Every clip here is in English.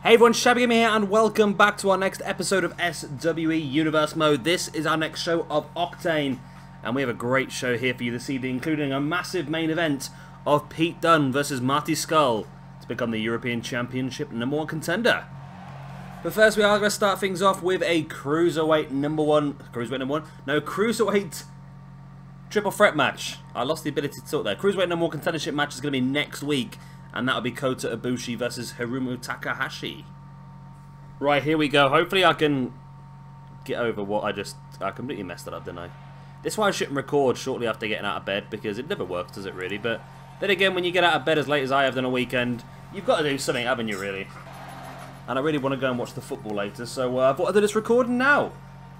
Hey everyone, Shabby Gamer here and welcome back to our next episode of SWE Universe Mode. This is our next show of Octane and we have a great show here for you this evening, including a massive main event of Pete Dunne versus Marty Scurll to become the European Championship #1 contender. But first we are going to start things off with a Cruiserweight triple threat match. I lost the ability to talk there. Cruiserweight #1 contendership match is going to be next week. And that'll be Kota Ibushi versus Hiromu Takahashi. Right, here we go. Hopefully I can get over what I completely messed it up, didn't I? This is why I shouldn't record shortly after getting out of bed, because it never works, does it really? But then again, when you get out of bed as late as I have done a weekend, you've got to do something, haven't you, really? And I really want to go and watch the football later, so I thought I'd do this recording now.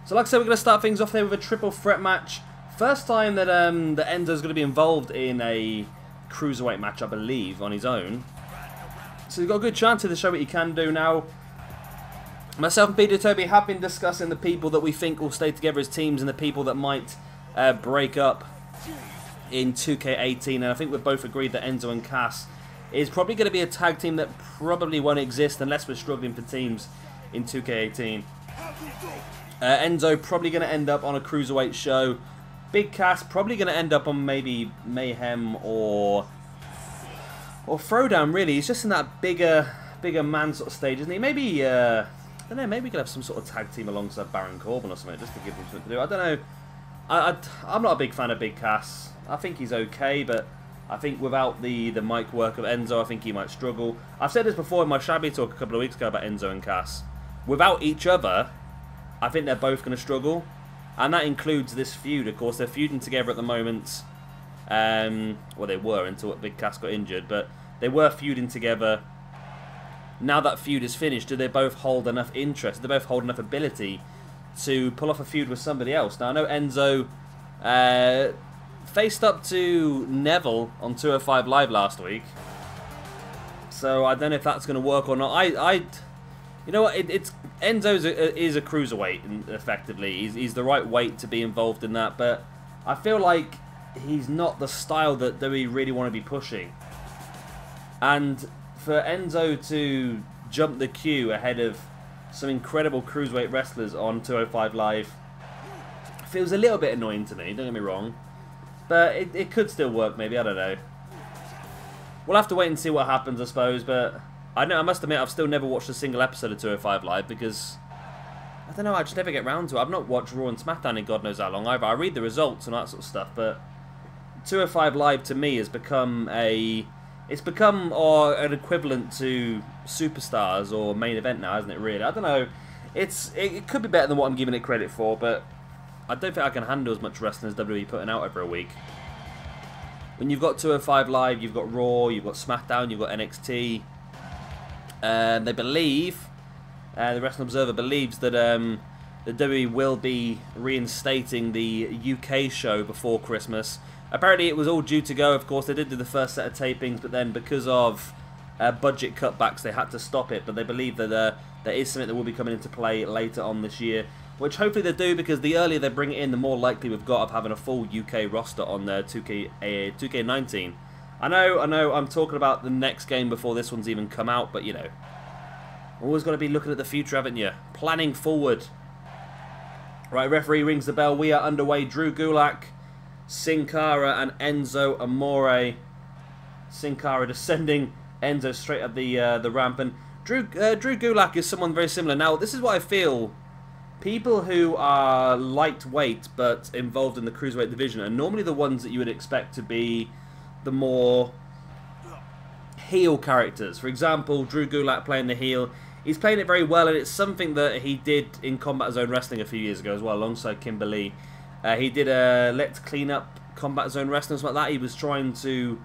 So like I said, we're going to start things off there with a triple threat match. First time that Enzo's going to be involved in a Cruiserweight match, I believe, on his own. So he's got a good chance to show what he can do now. Myself and Peter Toby have been discussing the people that we think will stay together as teams and the people that might break up in 2K18. And I think we've both agreed that Enzo and Cass is probably going to be a tag team that probably won't exist unless we're struggling for teams in 2K18. Enzo probably going to end up on a Cruiserweight show. Big Cass probably going to end up on maybe Mayhem or Throwdown, really. He's just in that bigger man sort of stage, isn't he? Maybe, I don't know, maybe we could have some sort of tag team alongside Baron Corbin or something, just to give him something to do. I don't know. I'm not a big fan of Big Cass. I think he's okay, but I think without the mic work of Enzo, I think he might struggle. I've said this before in my Shabby talk a couple of weeks ago about Enzo and Cass. Without each other, I think they're both going to struggle. And that includes this feud, of course. They're feuding together at the moment. Well, they were until Big Cass got injured, but they were feuding together. Now that feud is finished, do they both hold enough interest? Do they both hold enough ability to pull off a feud with somebody else? Now, I know Enzo faced up to Neville on 205 Live last week. So I don't know if that's going to work or not. You know what? Enzo is a cruiserweight, effectively. He's the right weight to be involved in that, but I feel like he's not the style that we really want to be pushing. And for Enzo to jump the queue ahead of some incredible cruiserweight wrestlers on 205 Live feels a little bit annoying to me, don't get me wrong. But it could still work, maybe, I don't know. We'll have to wait and see what happens, I suppose, but I must admit, I've still never watched a single episode of 205 Live because, I don't know, I just never get round to it. I've not watched Raw and SmackDown in God knows how long either. I read the results and that sort of stuff, but 205 Live to me has become an equivalent to Superstars or Main Event now, hasn't it, really? I don't know. It could be better than what I'm giving it credit for, but I don't think I can handle as much wrestling as WWE putting out every week. When you've got 205 Live, you've got Raw, you've got SmackDown, you've got NXT. They believe, the Wrestling Observer believes that the WWE will be reinstating the UK show before Christmas. Apparently it was all due to go, of course. They did do the first set of tapings, but then because of budget cutbacks they had to stop it. But they believe that there is something that will be coming into play later on this year, which hopefully they do, because the earlier they bring it in, the more likely we've got of having a full UK roster on their 2K19. I know, I'm talking about the next game before this one's even come out, but, you know, always got to be looking at the future, haven't you? Planning forward. Right, referee rings the bell. We are underway. Drew Gulak, Sin Cara, and Enzo Amore. Sin Cara descending Enzo straight up the ramp, and Drew Gulak is someone very similar. Now, this is what I feel. People who are lightweight but involved in the cruiserweight division are normally the ones that you would expect to be the more heel characters. For example, Drew Gulak playing the heel. He's playing it very well, and it's something that he did in Combat Zone Wrestling a few years ago as well, alongside Kimberly. He did a Let's Clean Up Combat Zone Wrestling, something like that. He was trying to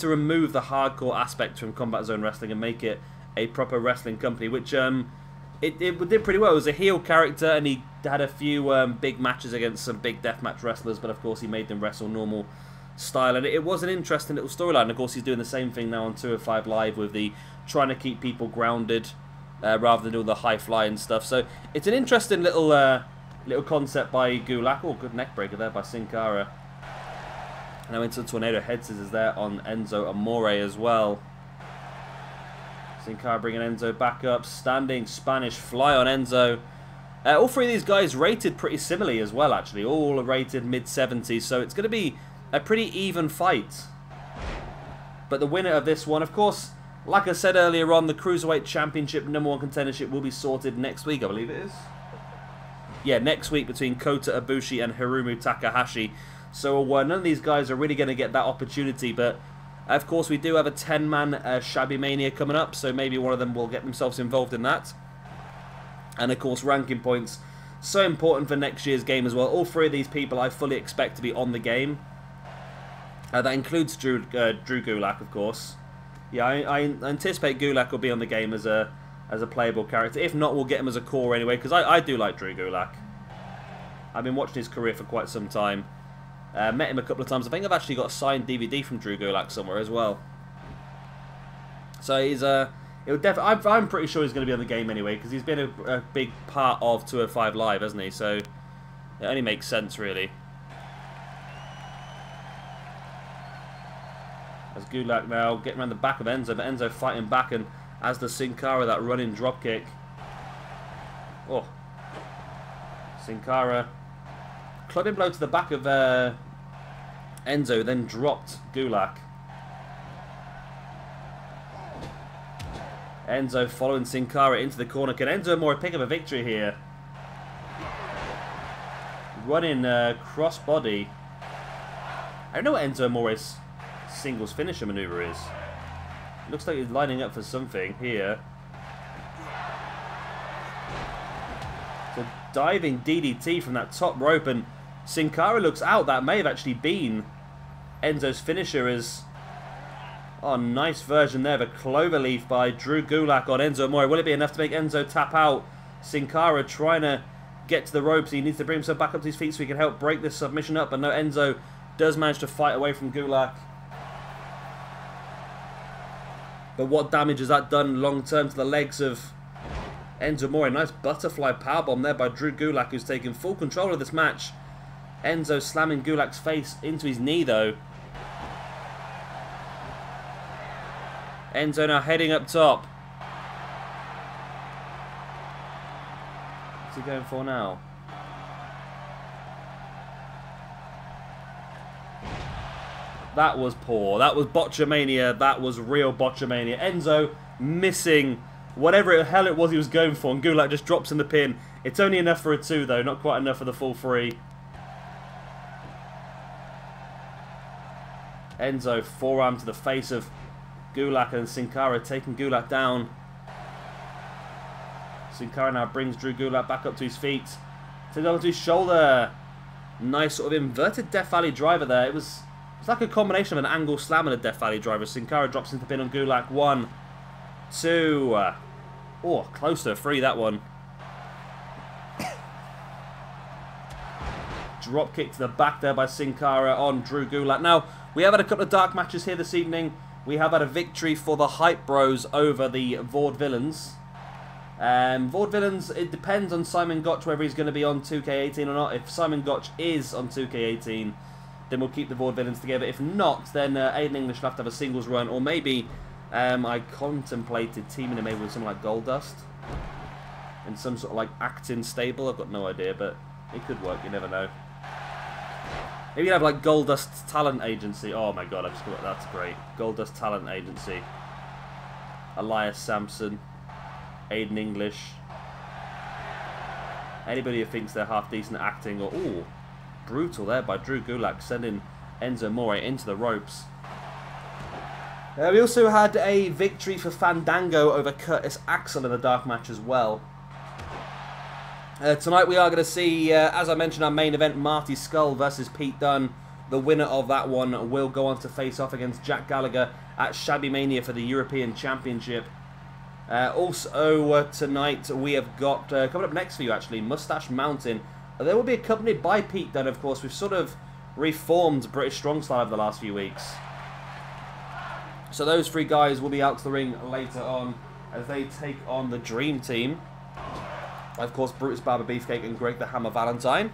remove the hardcore aspect from Combat Zone Wrestling and make it a proper wrestling company, which it did pretty well. It was a heel character, and he had a few big matches against some big deathmatch wrestlers, but of course he made them wrestle normal style, and it was an interesting little storyline. Of course, he's doing the same thing now on 205 Live with the trying to keep people grounded rather than doing the high fly and stuff. So it's an interesting little concept by Gulak. Oh, good neck breaker there by Sin Cara. Now into the tornado head scissors there on Enzo Amore as well. Sin Cara bringing Enzo back up. Standing Spanish fly on Enzo. All three of these guys rated pretty similarly as well, actually. All are rated mid-70s, so it's going to be a pretty even fight. But the winner of this one, of course, like I said earlier on, the Cruiserweight Championship #1 contendership will be sorted next week, I believe it is. Yeah, next week between Kota Ibushi and Hiromu Takahashi. So none of these guys are really going to get that opportunity, but of course we do have a 10-man Shabby Mania coming up, so maybe one of them will get themselves involved in that. And of course ranking points, so important for next year's game as well. All three of these people I fully expect to be on the game. That includes Drew Gulak, of course. Yeah, I anticipate Gulak will be on the game as a playable character. If not, we'll get him as a core anyway, because I do like Drew Gulak. I've been watching his career for quite some time. Met him a couple of times. I think I've actually got a signed DVD from Drew Gulak somewhere as well. So he's I'm pretty sure he's going to be on the game anyway, because he's been a big part of 205 Live, hasn't he? So it only makes sense, really. As Gulak now getting around the back of Enzo, but Enzo fighting back, and as the Sin Cara, that running dropkick. Oh. Sin Cara. Clubbing blow to the back of Enzo, then dropped Gulak. Enzo following Sin Cara into the corner. Can Enzo Amore pick up a victory here? Running crossbody. I don't know what Enzo Amore's singles finisher maneuver is. Looks like he's lining up for something here. So diving DDT from that top rope, and Sin Cara looks out. That may have actually been Enzo's finisher. As oh, nice version there of a cloverleaf by Drew Gulak on Enzo Amore. Will it be enough to make Enzo tap out? Sin Cara trying to get to the ropes. He needs to bring himself back up to his feet so he can help break this submission up. But no, Enzo does manage to fight away from Gulak. But what damage has that done long term to the legs of Enzo Amore? Nice butterfly powerbomb there by Drew Gulak, who's taking full control of this match. Enzo slamming Gulak's face into his knee, though. Enzo now heading up top. What's he going for now? That was poor. That was botchamania. That was real botchamania. Enzo missing whatever the hell it was he was going for, and Gulak just drops in the pin. It's only enough for a 2, though. Not quite enough for the full 3. Enzo forearm to the face of Gulak, and Sin Cara taking Gulak down. Sin Cara now brings Drew Gulak back up to his feet. Takes onto his shoulder. Nice sort of inverted Death Valley driver there. It's like a combination of an angle slam and a Death Valley driver. Sin Cara drops into the pin on Gulak. 1, 2. Oh, close to a 3, that one. Drop kick to the back there by Sin Cara on Drew Gulak. Now, we have had a couple of dark matches here this evening. We have had a victory for the Hype Bros over the Vaudevillains. Vaudevillains, it depends on Simon Gotch whether he's going to be on 2K18 or not. If Simon Gotch is on 2K18, then we'll keep the Vaudevillains together. If not, then Aiden English will have to have a singles run, or maybe I contemplated teaming him maybe with something like Goldust in some sort of like acting stable. I've got no idea, but it could work. You never know. Maybe you have like Goldust Talent Agency. Oh my god, I just got that's great. Goldust Talent Agency. Elias Sampson, Aiden English. Anybody who thinks they're half decent at acting, or ooh, brutal there by Drew Gulak, sending Enzo Amore into the ropes. We also had a victory for Fandango over Curtis Axel in the dark match as well. Tonight we are going to see, as I mentioned, our main event, Marty Scurll versus Pete Dunne. The winner of that one will go on to face off against Jack Gallagher at Shabby Mania for the European Championship. Also tonight we have got, coming up next for you actually, Moustache Mountain. They will be accompanied by Pete Dunne, of course. We've sort of reformed British Strong Style over the last few weeks. So those 3 guys will be out to the ring later on as they take on the Dream Team. Of course, Brutus Barber Beefcake and Greg the Hammer Valentine.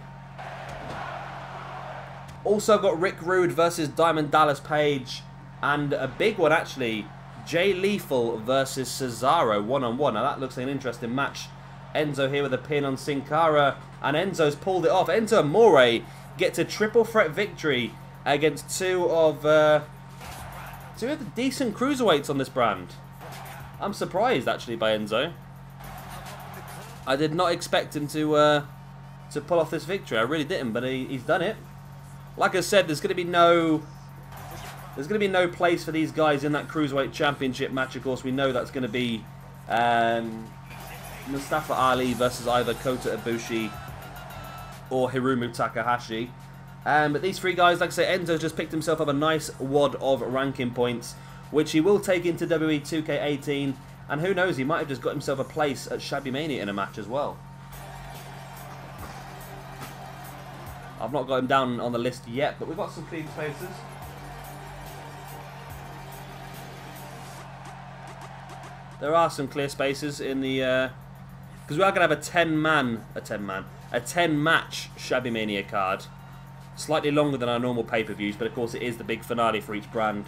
Also got Rick Rude versus Diamond Dallas Page. And a big one, actually. Jay Lethal versus Cesaro, one-on-one. Now that looks like an interesting match. Enzo here with a pin on Sin Cara, and Enzo's pulled it off. Enzo and Amore gets a triple threat victory against two of the decent cruiserweights on this brand. I'm surprised actually by Enzo. I did not expect him to pull off this victory. I really didn't, but he's done it. Like I said, there's going to be no place for these guys in that Cruiserweight Championship match. Of course, we know that's going to be Mustafa Ali versus either Kota Ibushi or Hiromu Takahashi. But these three guys, like I say, Enzo just picked himself up a nice wad of ranking points, which he will take into WWE 2K18. And who knows, he might have just got himself a place at Shabby Mania in a match as well. I've not got him down on the list yet, but we've got some clean spaces. There are some clear spaces in the because we are going to have a 10-match Shabby Mania card, slightly longer than our normal pay-per-views, but of course it is the big finale for each brand.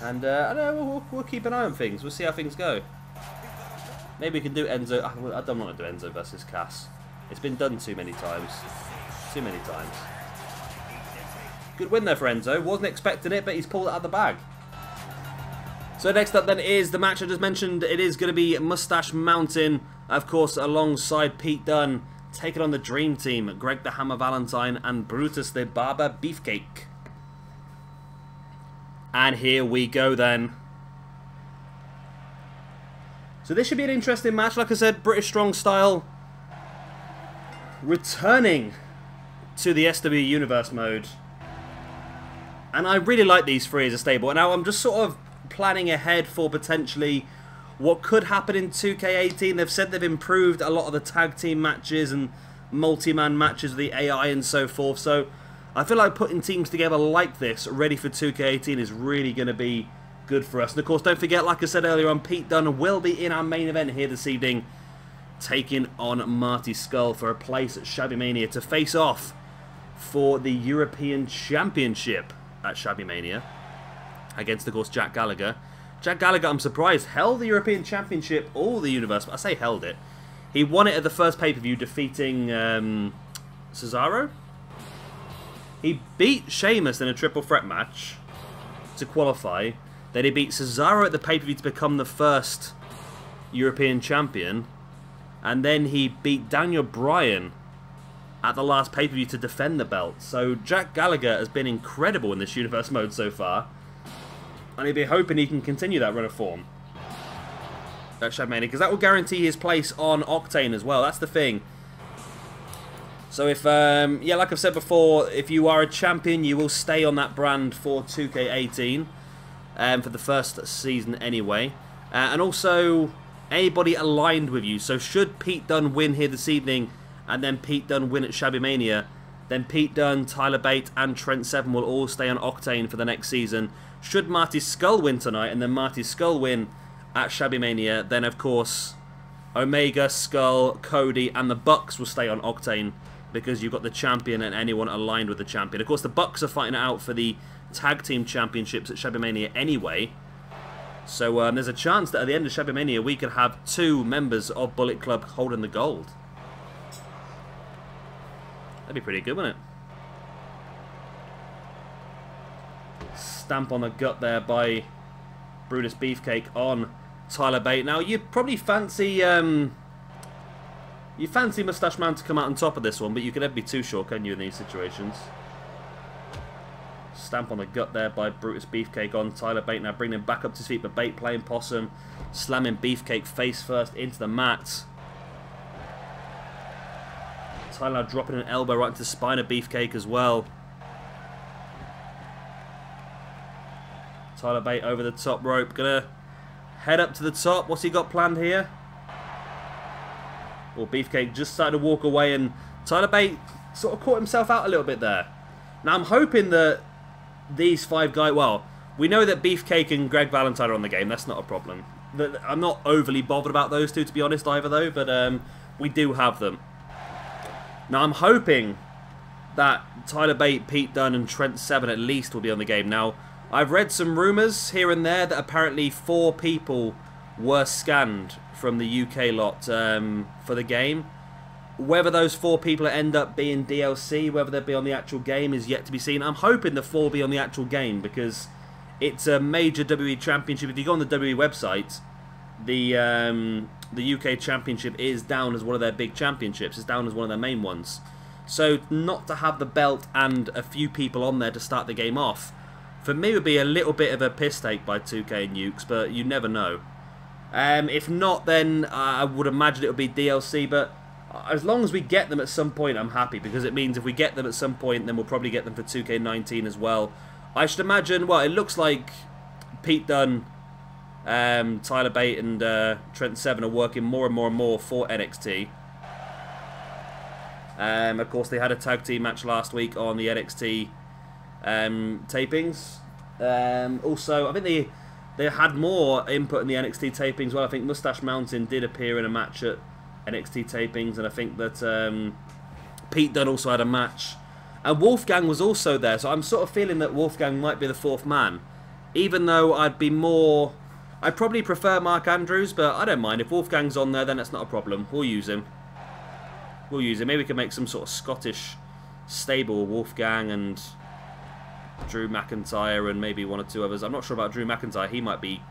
And I know we'll keep an eye on things. We'll see how things go. Maybe we can do Enzo. I don't want to do Enzo versus Cass. It's been done too many times. Too many times. Good win there for Enzo. Wasn't expecting it, but he's pulled it out of the bag. So next up then is the match I just mentioned. It is going to be Moustache Mountain, of course, alongside Pete Dunne, taking on the Dream Team, Greg the Hammer Valentine and Brutus the Barber Beefcake. And here we go then. So this should be an interesting match. Like I said, British Strong Style returning to the SWE Universe mode. And I really like these three as a stable. Now I'm just sort of planning ahead for potentially what could happen in 2K18. They've said they've improved a lot of the tag team matches and multi-man matches with the AI and so forth. So I feel like putting teams together like this, ready for 2K18, is really going to be good for us. And of course, don't forget, like I said earlier on, Pete Dunne will be in our main event here this evening, taking on Marty Scurll for a place at Shabby Mania to face off for the European Championship at Shabby Mania against, of course, Jack Gallagher. Jack Gallagher, I'm surprised, held the European Championship all the universe. I say held it. He won it at the first pay-per-view, defeating Cesaro. He beat Sheamus in a triple threat match to qualify. Then he beat Cesaro at the pay-per-view to become the first European champion. And then he beat Daniel Bryan at the last pay-per-view to defend the belt. So Jack Gallagher has been incredible in this universe mode so far. And he'll be hoping he can continue that run of form at Shabby Mania, because that will guarantee his place on Octane as well. That's the thing. So if, yeah, like I've said before, if you are a champion, you will stay on that brand for 2K18 for the first season anyway. And also, anybody aligned with you. So should Pete Dunne win here this evening, and then Pete Dunne win at Shabby Mania, then Pete Dunne, Tyler Bate, and Trent Seven will all stay on Octane for the next season. Should Marty Scurll win tonight, and then Marty Scurll win at Shabby Mania, then of course Omega, Scurll, Cody, and the Bucks will stay on Octane, because you've got the champion and anyone aligned with the champion. Of course, the Bucks are fighting it out for the Tag Team Championships at Shabby Mania anyway. So there's a chance that at the end of Shabby Mania we could have 2 members of Bullet Club holding the gold. That'd be pretty good, wouldn't it? Stamp on the gut there by Brutus Beefcake on Tyler Bate. Now, you'd probably fancy Moustache Man to come out on top of this one, but you can never be too sure, can you, in these situations? Stamp on the gut there by Brutus Beefcake on Tyler Bate. Now bringing him back up to his feet, but Bate playing possum, slamming Beefcake face first into the mat. Tyler now dropping an elbow right into the spine of Beefcake as well. Tyler Bate over the top rope, gonna head up to the top. What's he got planned here? Well, Beefcake just started to walk away, and Tyler Bate sort of caught himself out a little bit there. Now, I'm hoping that these 5 guys... Well, we know that Beefcake and Greg Valentine are on the game. That's not a problem. I'm not overly bothered about those 2, to be honest, either, though. But we do have them. Now, I'm hoping that Tyler Bate, Pete Dunne, and Trent Seven at least will be on the game. Now, I've read some rumours here and there that apparently 4 people were scanned from the UK lot for the game. Whether those 4 people end up being DLC, whether they'll be on the actual game, is yet to be seen. I'm hoping the 4 will be on the actual game because it's a major WWE Championship. If you go on the WWE website, the UK Championship is down as one of their big championships. It's down as one of their main ones. So not to have the belt and a few people on there to start the game off, for me would be a little bit of a piss take by 2K and Ukes, but you never know. If not, then I would imagine it would be DLC, but as long as we get them at some point, I'm happy, because it means if we get them at some point, then we'll probably get them for 2K19 as well. I should imagine, well, it looks like Pete Dunne, Tyler Bate and Trent Seven are working more and more for NXT. Of course, they had a tag team match last week on the NXT tapings. Also, I think they had more input in the NXT tapings. Well, I think Moustache Mountain did appear in a match at NXT tapings, and I think that Pete Dunne also had a match. And Wolfgang was also there, so I'm sort of feeling that Wolfgang might be the 4th man. Even though I'd probably prefer Mark Andrews, but I don't mind. If Wolfgang's on there, then that's not a problem. We'll use him. We'll use him. Maybe we can make some sort of Scottish stable, Wolfgang and Drew McIntyre and maybe 1 or 2 others. I'm not sure about Drew McIntyre. He might be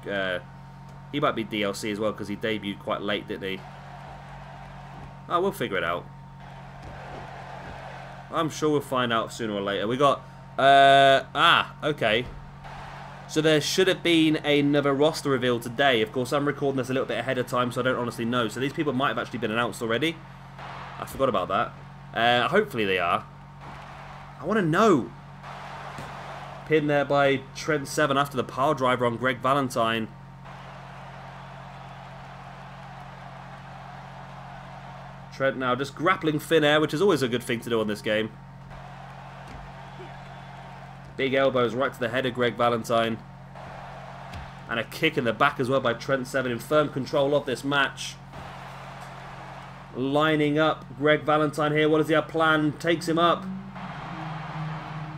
DLC as well, because he debuted quite late, didn't he? Oh, we'll figure it out. I'm sure we'll find out sooner or later. We got... okay. So there should have been another roster reveal today. Of course, I'm recording this a little bit ahead of time, so I don't honestly know. So these people might have actually been announced already. I forgot about that. Hopefully they are. I want to know. Pinned there by Trent Seven after the pile driver on Greg Valentine. Trent now just grappling thin air, which is always a good thing to do on this game. Big elbows right to the head of Greg Valentine. And a kick in the back as well by Trent Seven, in firm control of this match. Lining up Greg Valentine here. What does he have planned? Takes him up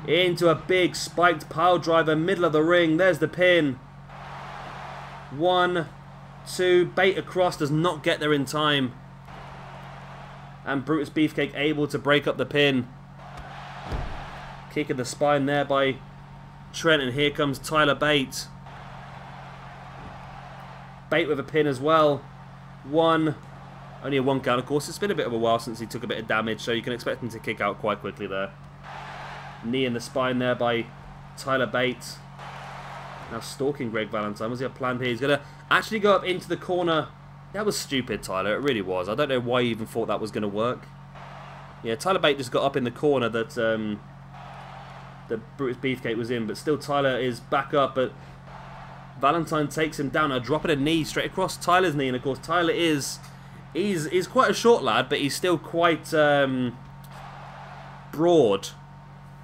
into a big spiked pile driver, middle of the ring. There's the pin. 1, 2, Bate across, does not get there in time. And Brutus Beefcake able to break up the pin. Kick in the spine there by Trent, and here comes Tyler Bate. Bate with a pin as well. Only a 1 count, of course. It's been a bit of a while since he took a bit of damage, so you can expect him to kick out quite quickly there. Knee in the spine there by Tyler Bate. Now stalking Greg Valentine. What's he have planned here? He's going to actually go up into the corner. That was stupid, Tyler. It really was. I don't know why you even thought that was going to work. Yeah, Tyler Bate just got up in the corner that Brutus Beefcake was in, but still Tyler is back up, but Valentine takes him down. Now dropping a knee straight across Tyler's knee, and of course Tyler is quite a short lad, but he's still quite broad,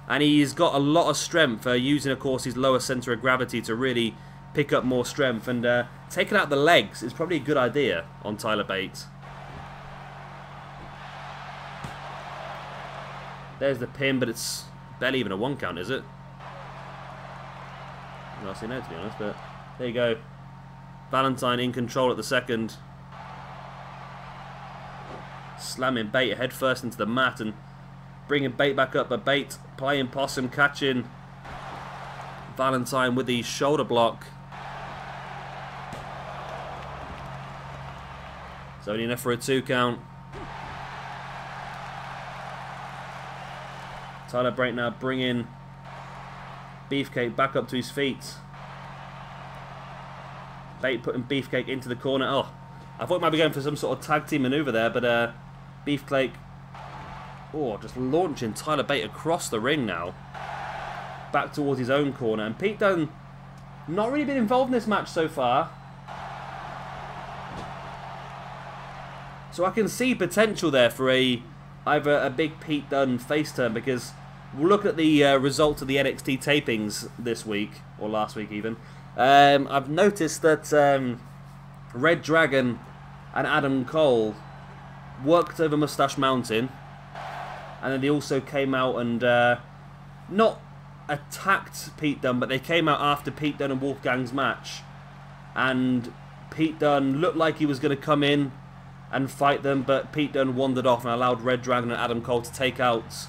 and he's got a lot of strength, using of course his lower center of gravity to really pick up more strength, and taking out the legs is probably a good idea on Tyler Bate. There's the pin, but it's barely even a 1 count, is it? I'll say no, to be honest, but there you go. Valentine in control at the second. Slamming Bate head first into the mat and bringing Bate back up, but Bate playing possum, catching Valentine with the shoulder block. It's only enough for a 2 count. Tyler Bate now bringing Beefcake back up to his feet. Bate putting Beefcake into the corner. Oh, I thought he might be going for some sort of tag team maneuver there, but Beefcake, just launching Tyler Bate across the ring now. Back towards his own corner. And Pete Dunne not really been involved in this match so far. So I can see potential there for either a big Pete Dunne face turn, because we'll look at the results of the NXT tapings this week, or last week even. I've noticed that Red Dragon and Adam Cole worked over Moustache Mountain, and then they also came out and not attacked Pete Dunne, but they came out after Pete Dunne and Wolfgang's match. And Pete Dunne looked like he was going to come in and fight them, but Pete Dunne wandered off and allowed Red Dragon and Adam Cole to take out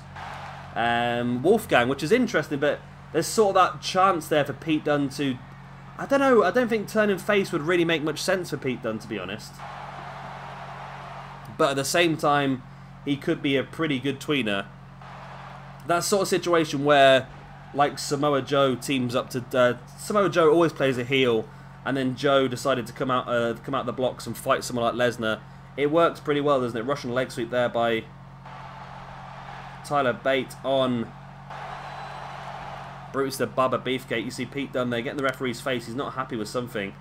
Wolfgang, which is interesting, but there's sort of that chance there for Pete Dunne to... I don't know, I don't think turning face would really make much sense for Pete Dunne, to be honest. But at the same time, he could be a pretty good tweener. That sort of situation where, like, Samoa Joe teams up to... Samoa Joe always plays a heel, and then Joe decided to come out the blocks and fight someone like Lesnar. It works pretty well, doesn't it? Russian leg sweep there by Tyler Bate on Brutus the Bubba Beefcake. You see Pete Dunne there getting the referee's face. He's not happy with something.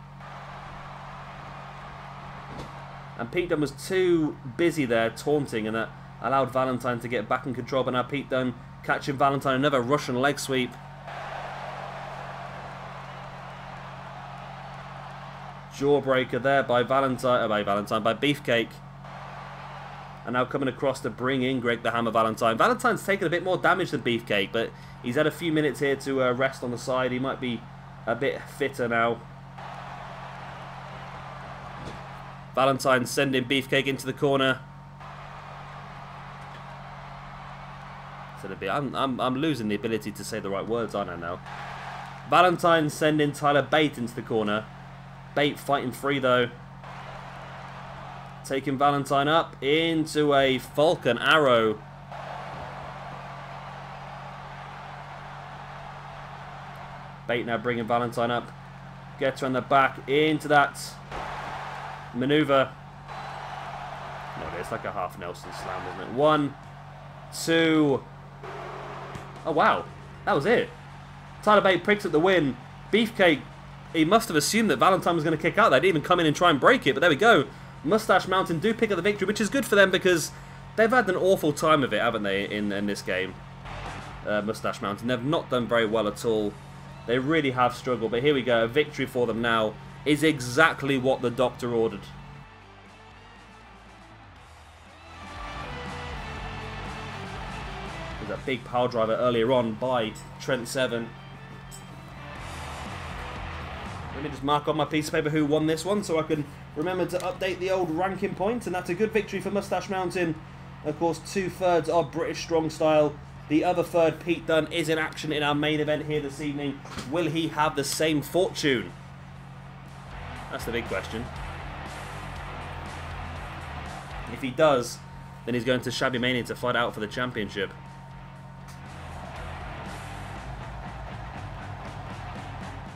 And Pete Dunne was too busy there taunting, and that allowed Valentine to get back in control. But now Pete Dunne catching Valentine, another Russian leg sweep. Jawbreaker there by by Beefcake. And now coming across to bring in Greg the Hammer Valentine. Valentine's taken a bit more damage than Beefcake, but he's had a few minutes here to rest on the side. He might be a bit fitter now. Valentine sending Beefcake into the corner. I'm losing the ability to say the right words, aren't I now? Valentine sending Tyler Bate into the corner. Bate fighting free though. Taking Valentine up into a Falcon Arrow. Bate now bringing Valentine up. Gets her on the back into that maneuver. No, it's like a half Nelson slam, isn't it? 1, 2. Oh wow, that was it. Tyler Bate picks up the win. Beefcake, he must have assumed that Valentine was going to kick out. They didn't even come in and try and break it, but there we go. Moustache Mountain do pick up the victory, which is good for them because they've had an awful time of it, haven't they, in this game? Moustache Mountain. They've not done very well at all. They really have struggled, but here we go. A victory for them now is exactly what the doctor ordered. There's a big power driver earlier on by Trent Seven. Let me just mark on my piece of paper who won this one so I can remember to update the old ranking points. And that's a good victory for Moustache Mountain. Of course, 2/3 are British Strong Style. The other third, Pete Dunne, is in action in our main event here this evening. Will he have the same fortune? That's the big question. If he does, then he's going to Shabby Mania to fight out for the championship.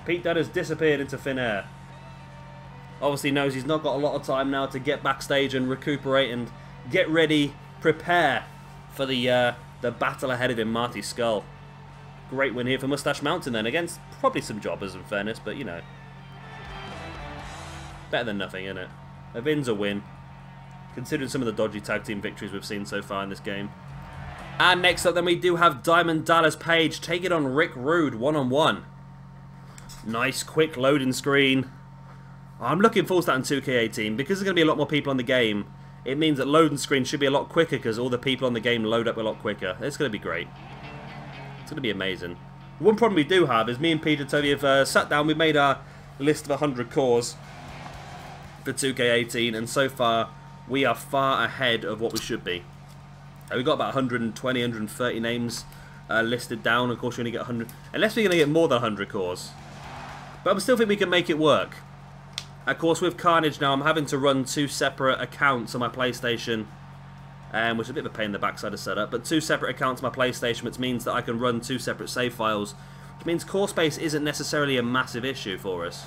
Pete Dunne has disappeared into thin air. Obviously knows he's not got a lot of time now to get backstage and recuperate and get ready, prepare for the battle ahead of him, Marty Scurll. Great win here for Moustache Mountain then, against probably some jobbers in fairness, but you know. Better than nothing, isn't it? A win's a win, considering some of the dodgy tag team victories we've seen so far in this game. And next up then we do have Diamond Dallas Page taking on Rick Rude one-on-one. Nice quick loading screen. I'm looking forward to that in 2K18 because there's going to be a lot more people on the game. It means that loading screen should be a lot quicker because all the people on the game load up a lot quicker. It's going to be great. It's going to be amazing. One problem we do have is me and Peter Toby have sat down. We've made our list of 100 cores for 2K18 and so far we are far ahead of what we should be. We've got about 120, 130 names listed down. Of course, you're going to get 100, unless we're going to get more than 100 cores. But I still think we can make it work. Of course, with Carnage now, I'm having to run 2 separate accounts on my PlayStation, which is a bit of a pain in the backside of setup, but 2 separate accounts on my PlayStation, which means that I can run 2 separate save files, which means core space isn't necessarily a massive issue for us.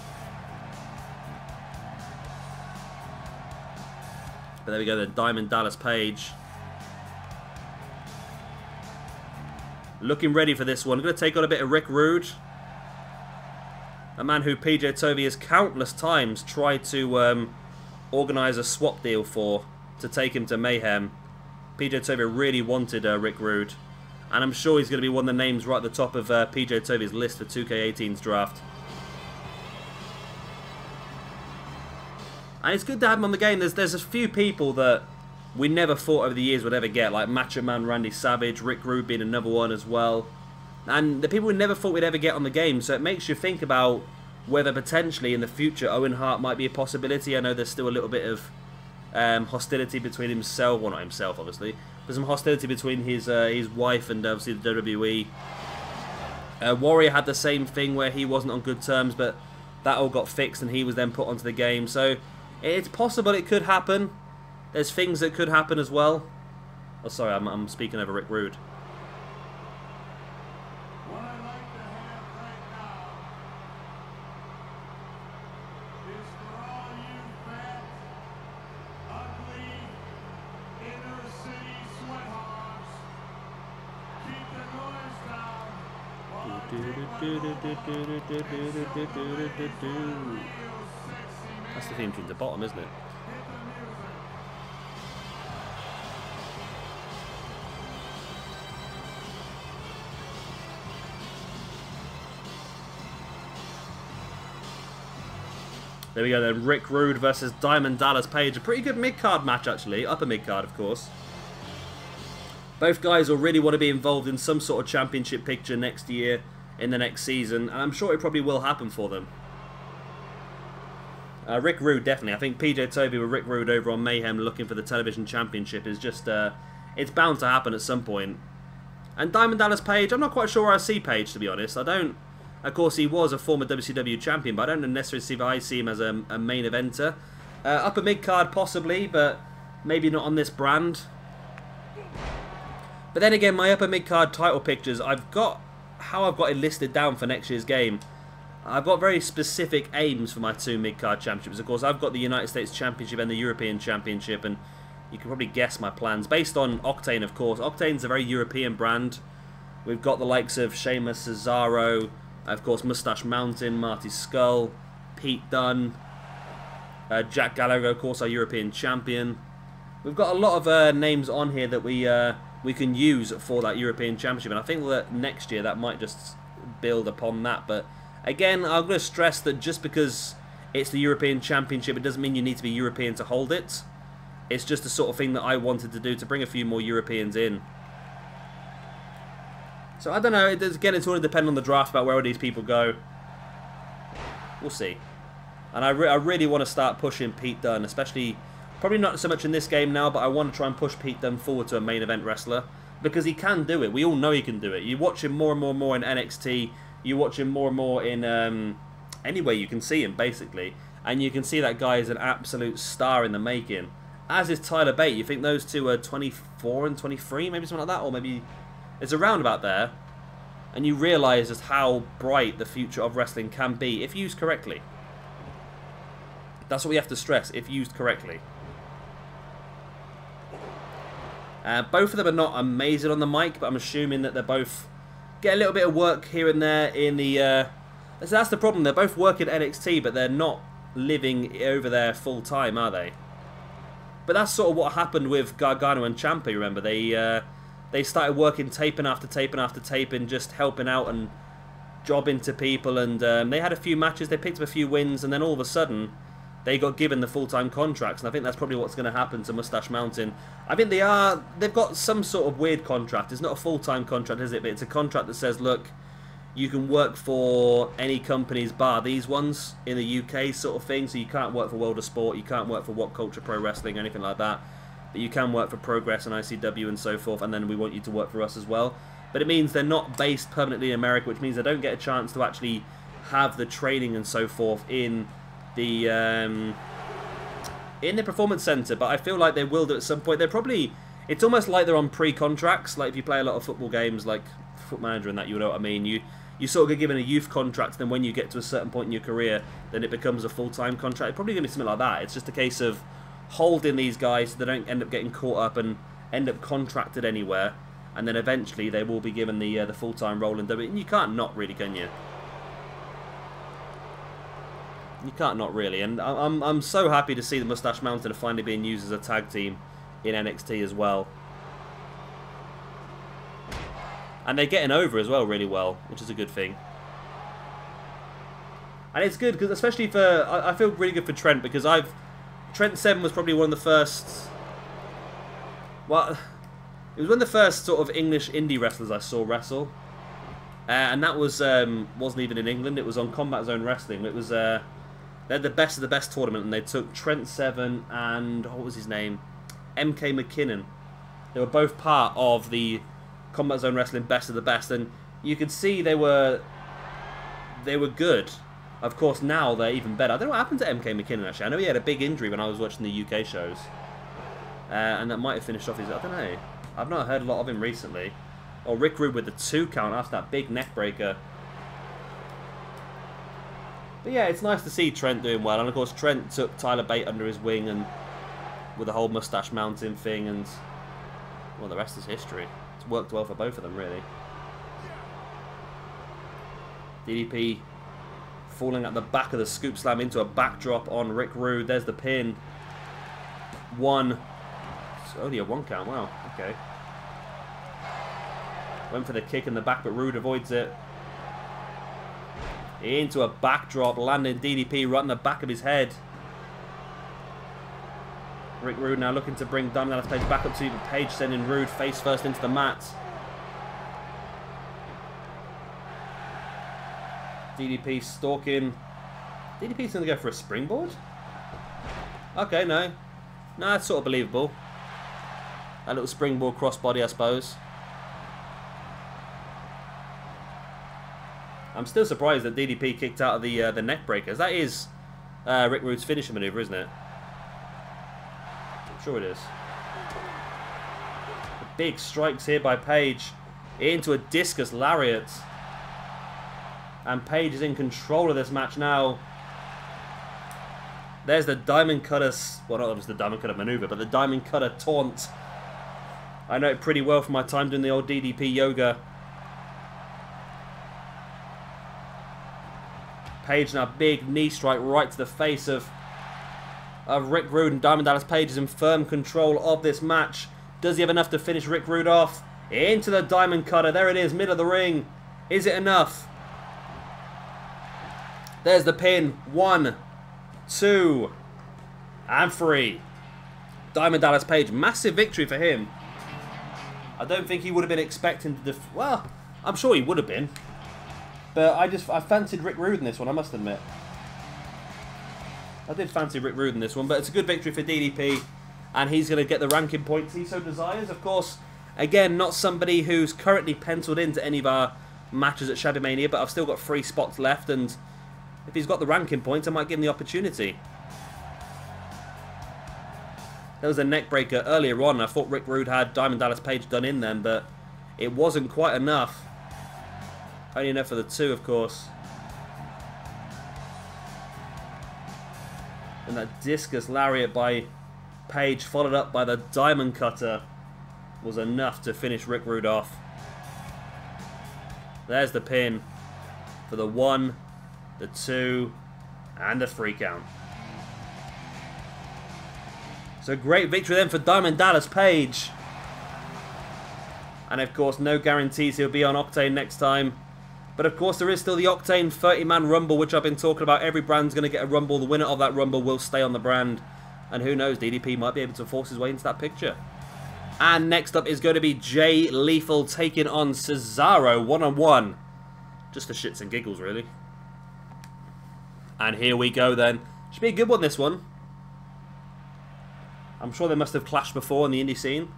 But there we go, then Diamond Dallas Page. Looking ready for this one. I'm going to take on a bit of Rick Rude. A man who PJ Toby has countless times tried to organise a swap deal for, to take him to Mayhem. PJ Toby really wanted Rick Rude. And I'm sure he's going to be one of the names right at the top of PJ Toby's list for 2K18's draft. And it's good to have him on the game. There's a few people that we never thought over the years would ever get, like Macho Man Randy Savage, Rick Rude being another one as well. And the people we never thought we'd ever get on the game, so it makes you think about whether potentially in the future Owen Hart might be a possibility. I know there's still a little bit of hostility between himself, well not himself obviously, there's some hostility between his wife and obviously the WWE. Warrior had the same thing where he wasn't on good terms, but that all got fixed and he was then put onto the game. So it's possible it could happen. There's things that could happen as well. Oh, sorry, I'm speaking over Rick Rude. What I'd like to have right now is for all you fat, ugly, inner city sweathogs, keep the noise down while I take That's the theme tune at the bottom, isn't it? There we go then, Rick Rude versus Diamond Dallas Page. A pretty good mid-card match actually, upper mid-card of course. Both guys will really want to be involved in some sort of championship picture next year, in the next season, and I'm sure it probably will happen for them. Rick Rude definitely. I think PJ Toby with Rick Rude over on Mayhem looking for the television championship is just, it's bound to happen at some point. And Diamond Dallas Page, I'm not quite sure where I see Page to be honest. I don't. Of course, he was a former WCW champion, but I don't necessarily see if I see him as a main eventer. Upper mid-card possibly, but maybe not on this brand. But then again, my upper mid-card title pictures, I've got it listed down for next year's game. I've got very specific aims for my two mid-card championships. Of course, I've got the United States Championship and the European Championship, and you can probably guess my plans. Based on Octane, of course. Octane's a very European brand. We've got the likes of Sheamus, Cesaro, of course, Moustache Mountain, Marty Scurll, Pete Dunne, Jack Gallagher, of course, our European champion. We've got a lot of names on here that we can use for that European Championship, and I think that next year that might just build upon that. But again, I'm going to stress that just because it's the European Championship, it doesn't mean you need to be European to hold it. It's just the sort of thing that I wanted to do to bring a few more Europeans in. So I don't know, again it's going to depend on the draft about where all these people go. We'll see. And I really want to start pushing Pete Dunne, especially, probably not so much in this game now, but I want to try and push Pete Dunne forward to a main event wrestler. Because he can do it, we all know he can do it. You watch him more and more in NXT, you watch him more and more in anywhere you can see him basically. And you can see that guy is an absolute star in the making. As is Tyler Bate. You think those two are 24 and 23, maybe something like that, or maybe it's around about there, and you realise just how bright the future of wrestling can be if used correctly. That's what we have to stress, if used correctly. Both of them are not amazing on the mic, but I'm assuming that they both get a little bit of work here and there in the... So that's the problem, they're both working NXT, but they're not living over there full time, are they? But that's sort of what happened with Gargano and Ciampa, remember? They started working taping after taping after taping, just helping out and jobbing to people, and they had a few matches, they picked up a few wins, and then all of a sudden they got given the full-time contracts, and I think that's probably what's going to happen to Moustache Mountain. I think they've got some sort of weird contract. It's not a full-time contract, is it? But it's a contract that says, look, you can work for any companies bar these ones in the UK sort of thing, so you can't work for World of Sport, you can't work for What Culture Pro Wrestling or anything like that. But you can work for Progress and ICW and so forth, and then we want you to work for us as well. But it means they're not based permanently in America, which means they don't get a chance to actually have the training and so forth in the performance center. But I feel like they will do at some point. They're probably, it's almost like they're on pre-contracts. Like if you play a lot of football games, like Foot Manager and that, you know what I mean. You sort of get given a youth contract, then when you get to a certain point in your career, then it becomes a full-time contract. It's probably going to be something like that. It's just a case of holding these guys so they don't end up getting caught up and end up contracted anywhere, and then eventually they will be given the full-time role in WWE. And you can't not really, can you? You can't not really. And I'm so happy to see the Moustache Mountain are finally being used as a tag team in NXT as well. And they're getting over as well really well, which is a good thing. And it's good because especially for, I feel really good for Trent, because Trent Seven was probably one of the first, well, it was one of the first sort of English indie wrestlers I saw wrestle. And that was wasn't even in England. It was on Combat Zone Wrestling. It was they had the best of the best tournament, and they took Trent Seven and what was his name, MK McKinnon. They were both part of the Combat Zone Wrestling best of the best, and you could see they were good. Of course, now they're even better. I don't know what happened to MK McKinnon actually. I know he had a big injury when I was watching the UK shows, and that might have finished off his. I don't know. I've not heard a lot of him recently. Or Rick Rude with the 2 count after that big neck breaker. But yeah, it's nice to see Trent doing well. And of course, Trent took Tyler Bate under his wing and with the whole Moustache mountain thing. And well, the rest is history. It's worked well for both of them, really. DDP falling at the back of the scoop slam into a backdrop on Rick Rude. There's the pin. 1. It's only a 1 count. Wow. Okay. Went for the kick in the back, but Rude avoids it. Into a backdrop, landing DDP right in the back of his head. Rick Rude now looking to bring Diamond Dallas Page back up to even Page, sending Rude face first into the mat. DDP stalking. DDP's going to go for a springboard? Okay, no. No, that's sort of believable. A little springboard crossbody, I suppose. I'm still surprised that DDP kicked out of the neck breakers. That is Rick Rude's finisher maneuver, isn't it? I'm sure it is. The big strikes here by Page into a discus lariat. And Page is in control of this match now. There's the Diamond Cutter, well, not just the Diamond Cutter maneuver, but the Diamond Cutter taunt. I know it pretty well from my time doing the old DDP yoga. Page now, big knee strike right to the face of Rick Rude, and Diamond Dallas Page is in firm control of this match. Does he have enough to finish Rick Rude off? Into the Diamond Cutter. There it is, middle of the ring. Is it enough? There's the pin. 1, 2, and 3. Diamond Dallas Page, massive victory for him. I don't think he would have been expecting to well, I'm sure he would have been. But I fancied Rick Rude in this one, I must admit. I did fancy Rick Rude in this one, but it's a good victory for DDP. And he's going to get the ranking points he so desires. Of course, again, not somebody who's currently penciled into any of our matches at Shadowmania, but I've still got 3 spots left. And if he's got the ranking points, I might give him the opportunity. There was a neck breaker earlier on. I thought Rick Rude had Diamond Dallas Page done in then, but it wasn't quite enough. Only enough for the 2, of course. And that discus lariat by Page, followed up by the Diamond Cutter, was enough to finish Rick Rude off. There's the pin for the 1, the 2, and the 3 count. So great victory then for Diamond Dallas Page. And of course, no guarantees he'll be on Octane next time. But of course, there is still the Octane 30-man Rumble, which I've been talking about. Every brand's going to get a Rumble. The winner of that Rumble will stay on the brand. And who knows, DDP might be able to force his way into that picture. And next up is going to be Jay Lethal taking on Cesaro one-on-one. Just for shits and giggles, really. And here we go then. Should be a good one, this one. I'm sure they must have clashed before in the indie scene.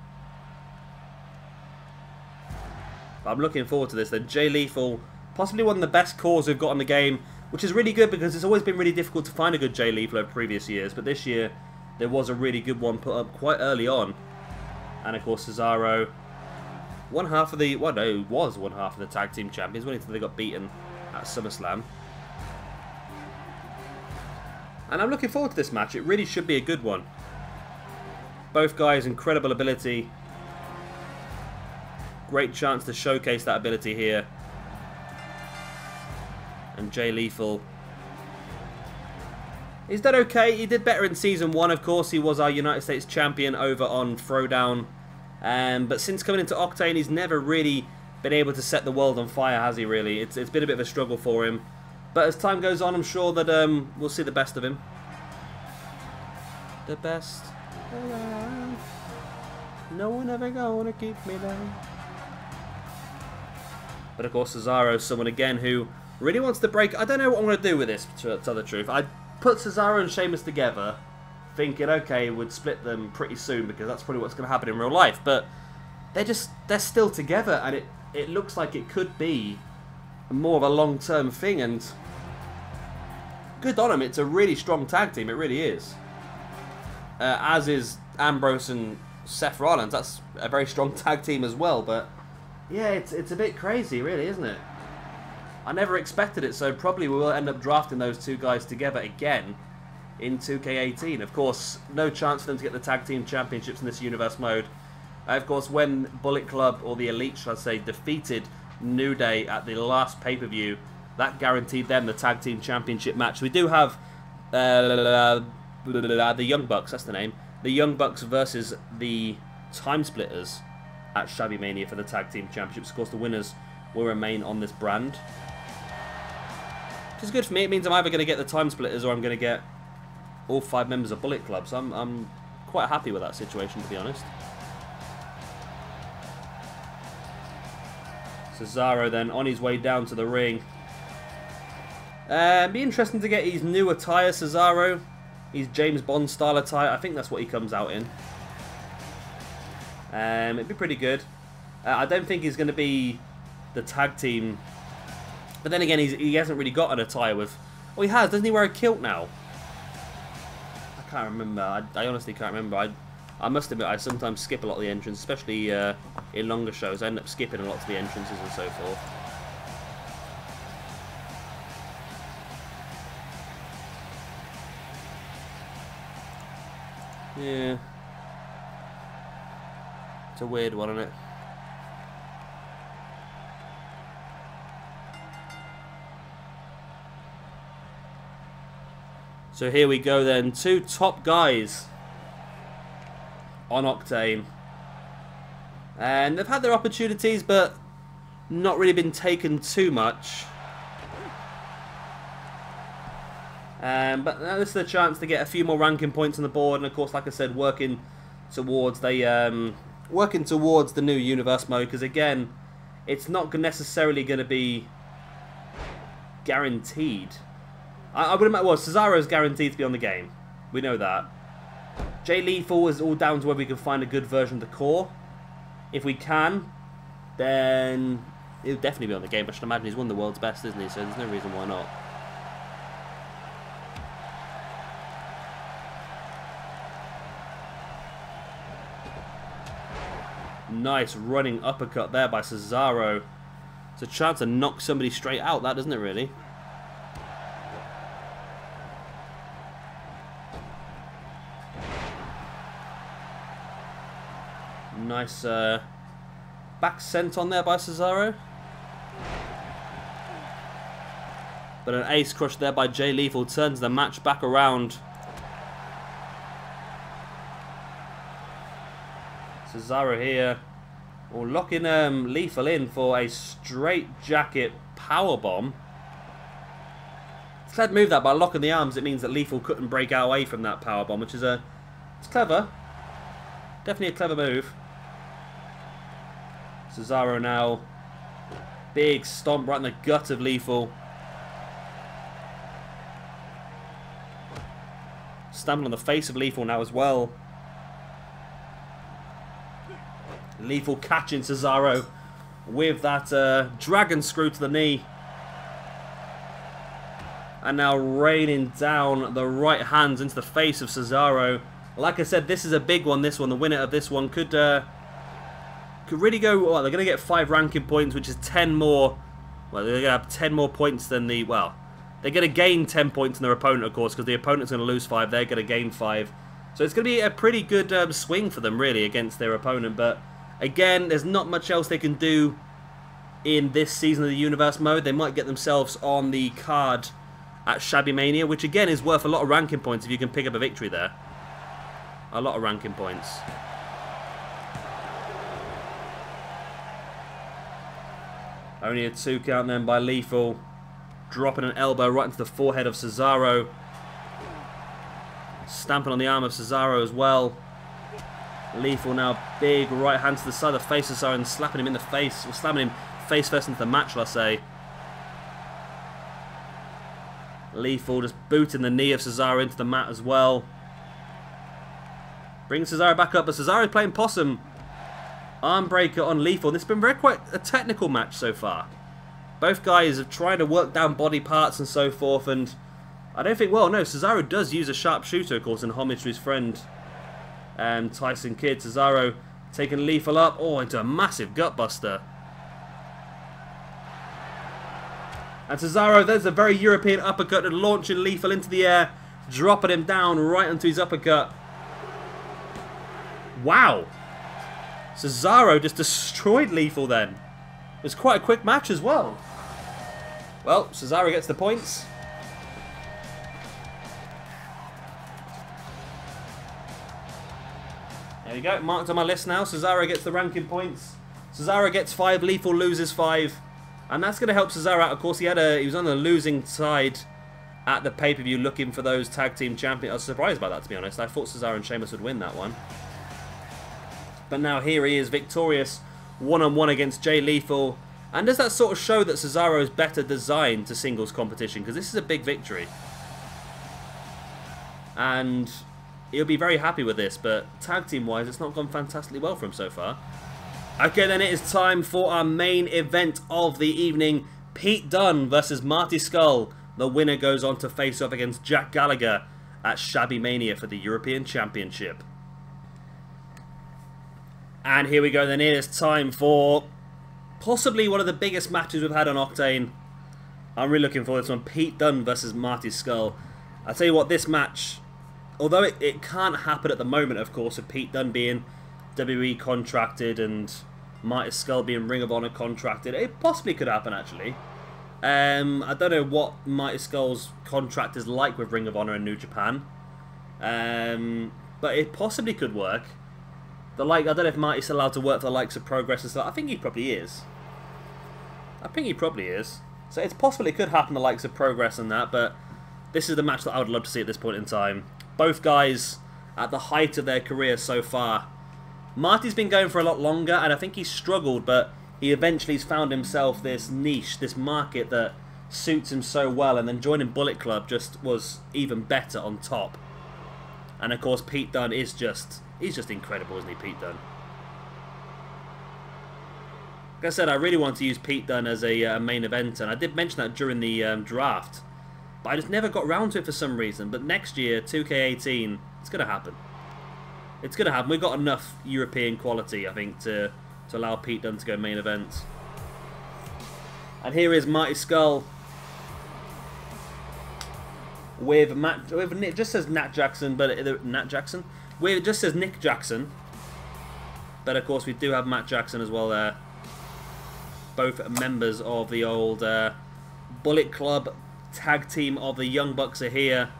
But I'm looking forward to this then. Jay Lethal, possibly one of the best cores we've got on the game, which is really good because it's always been really difficult to find a good Jay Lethal over previous years. But this year, there was a really good one put up quite early on. And of course, Cesaro, one half of the, well no, was one half of the tag team champions, waiting until they got beaten at SummerSlam. And I'm looking forward to this match. It really should be a good one. Both guys, incredible ability. Great chance to showcase that ability here. And Jay Lethal, he's done okay. He did better in Season 1, of course. He was our United States Champion over on Throwdown. But since coming into Octane, he's never really been able to set the world on fire, has he, really? It's been a bit of a struggle for him. But as time goes on, I'm sure that we'll see the best of him. The best around. No one ever gonna keep me down. But of course, Cesaro is someone again who really wants to break. I don't know what I'm going to do with this, to tell the truth. I put Cesaro and Sheamus together, thinking, okay, we'd split them pretty soon because that's probably what's going to happen in real life. But they're still together, and it looks like it could be more of a long-term thing. And good on them. It's a really strong tag team. It really is. As is Ambrose and Seth Rollins. That's a very strong tag team as well. But yeah, it's a bit crazy, really, isn't it? I never expected it, so probably we will end up drafting those two guys together again in 2K18. Of course, no chance for them to get the tag team championships in this universe mode. Of course, when Bullet Club, or the Elite, should I say, defeated New Day at the last pay-per-view, that guaranteed them the tag team championship match. We do have the Young Bucks, that's the name. The Young Bucks versus the Time Splitters at Shabby Mania for the tag team championships. Of course, the winners will remain on this brand. Which is good for me. It means I'm either going to get the Time Splitters or I'm going to get all 5 members of Bullet Club. So I'm quite happy with that situation, to be honest. Cesaro then on his way down to the ring. Be interesting to get his new attire, Cesaro. His James Bond style attire. I think that's what he comes out in. It'd be pretty good. I don't think he's going to be the tag team. But then again, he hasn't really got an attire with... Oh, he has. Doesn't he wear a kilt now? I can't remember. I honestly can't remember. I must admit, I sometimes skip a lot of the entrances, especially in longer shows. I end up skipping a lot of the entrances and so forth. Yeah. It's a weird one, isn't it? So here we go then. 2 top guys on Octane. And they've had their opportunities, but not really been taken too much. But now this is a chance to get a few more ranking points on the board, and of course, like I said, working towards the new universe mode. Because again, it's not necessarily going to be guaranteed. I would imagine. Well, Cesaro's guaranteed to be on the game. We know that. Jay Lethal is all down to whether we can find a good version of the core. If we can, then he'll definitely be on the game. I should imagine he's one of the world's best, isn't he? So there's no reason why not. Nice running uppercut there by Cesaro. It's a chance to knock somebody straight out, that, doesn't it, really? Nice back sent on there by Cesaro. But an ace crush there by Jay Lethal turns the match back around. Cesaro here, locking Lethal in for a straight jacket powerbomb. It's a clever move that, by locking the arms, it means that Lethal couldn't break out away from that powerbomb, which is it's clever. Definitely a clever move. Cesaro now, big stomp right in the gut of Lethal. Stamping on the face of Lethal now as well. Lethal catching Cesaro with that dragon screw to the knee. And now raining down the right hands into the face of Cesaro. Like I said, this is a big one, this one. The winner of this one could really go... Well, they're going to get 5 ranking points, which is 10 more... Well, they're going to have 10 more points than the... Well, they're going to gain 10 points on their opponent, of course, because the opponent's going to lose 5. They're going to gain 5. So it's going to be a pretty good swing for them, really, against their opponent. But, again, there's not much else they can do in this season of the Universe mode. They might get themselves on the card at Shabby Mania, which, again, is worth a lot of ranking points if you can pick up a victory there. A lot of ranking points. Only a 2 count then by Lethal. Dropping an elbow right into the forehead of Cesaro. Stamping on the arm of Cesaro as well. Lethal now, big right hand to the side of the face of Cesaro and slapping him in the face. Or slamming him face first into the match, let's say. Lethal just booting the knee of Cesaro into the mat as well. Bring Cesaro back up, but Cesaro playing possum. Arm breaker on Lethal. This has been quite a technical match so far. Both guys have tried to work down body parts and so forth, and I don't think, well, no, Cesaro does use a sharpshooter, of course, in homage to his friend Tyson Kidd. Cesaro taking Lethal up, into a massive gutbuster. And Cesaro, there's a very European uppercut, and launching Lethal into the air, dropping him down right onto his uppercut. Wow. Cesaro just destroyed Lethal then. It was quite a quick match as well. Well, Cesaro gets the points. There we go, marked on my list now. Cesaro gets the ranking points. Cesaro gets 5, Lethal loses 5. And that's going to help Cesaro out. Of course, he was on the losing side at the pay-per-view looking for those tag team champions. I was surprised by that, to be honest. I thought Cesaro and Sheamus would win that one. But now here he is, victorious, one-on-one against Jay Lethal. And does that sort of show that Cesaro is better designed to singles competition? Because this is a big victory. And he'll be very happy with this, but tag team-wise, it's not gone fantastically well for him so far. Okay, then it is time for our main event of the evening. Pete Dunne versus Marty Scurll. The winner goes on to face off against Jack Gallagher at Shabby Mania for the European Championship. And here we go, then it is time for possibly one of the biggest matches we've had on Octane. I'm really looking forward to this one. Pete Dunne versus Marty Scurll. I'll tell you what, this match, although it can't happen at the moment, of course, with Pete Dunne being WWE contracted and Marty Scurll being Ring of Honor contracted, it possibly could happen, actually. I don't know what Marty Scurll's contract is like with Ring of Honor and New Japan. But it possibly could work. I don't know if Marty's allowed to work for the likes of Progress and stuff. I think he probably is. So it's possible it could happen the likes of Progress and that, but this is the match that I would love to see at this point in time. Both guys at the height of their career so far. Marty's been going for a lot longer, and I think he's struggled, but he eventually has found himself this niche, this market that suits him so well, and then joining Bullet Club just was even better on top. And of course, Pete Dunne is he's just incredible, isn't he, Pete Dunne? Like I said, I really want to use Pete Dunne as a main event, and I did mention that during the draft, but I just never got round to it for some reason. But next year, 2K18, it's going to happen. It's going to happen. We've got enough European quality, I think, to allow Pete Dunne to go main event. And here is Marty Scurll with it just says Nat Jackson, but Nat Jackson. It just says Nick Jackson, but of course we do have Matt Jackson as well there. Both members of the old Bullet Club tag team of the Young Bucks are here.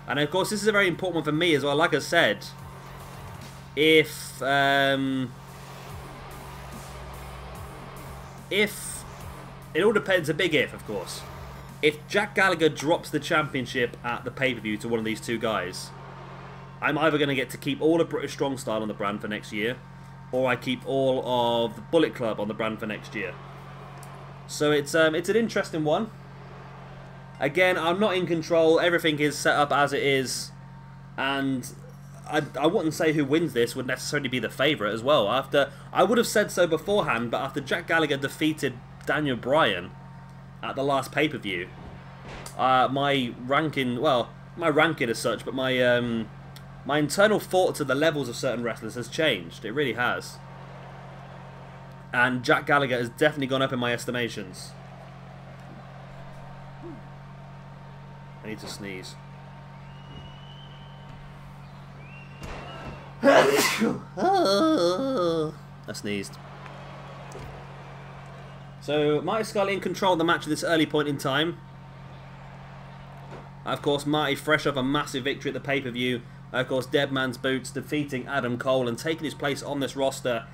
And of course this is a very important one for me as well. Like I said, if it all depends, a big if, of course. If Jack Gallagher drops the championship at the pay-per-view to one of these two guys, I'm either going to get to keep all of British Strong Style on the brand for next year, or I keep all of the Bullet Club on the brand for next year. So it's an interesting one. Again, I'm not in control. Everything is set up as it is, and I wouldn't say who wins this would necessarily be the favourite as well. I would have said so beforehand, but after Jack Gallagher defeated Daniel Bryan at the last pay-per-view, my ranking as such, but my internal thoughts of the levels of certain wrestlers has changed. It really has. And Jack Gallagher has definitely gone up in my estimations. I need to sneeze. I sneezed. So, Marty Scurll in control of the match at this early point in time. Of course, Marty fresh off a massive victory at the pay-per-view. Of course, Dead Man's Boots defeating Adam Cole and taking his place on this roster.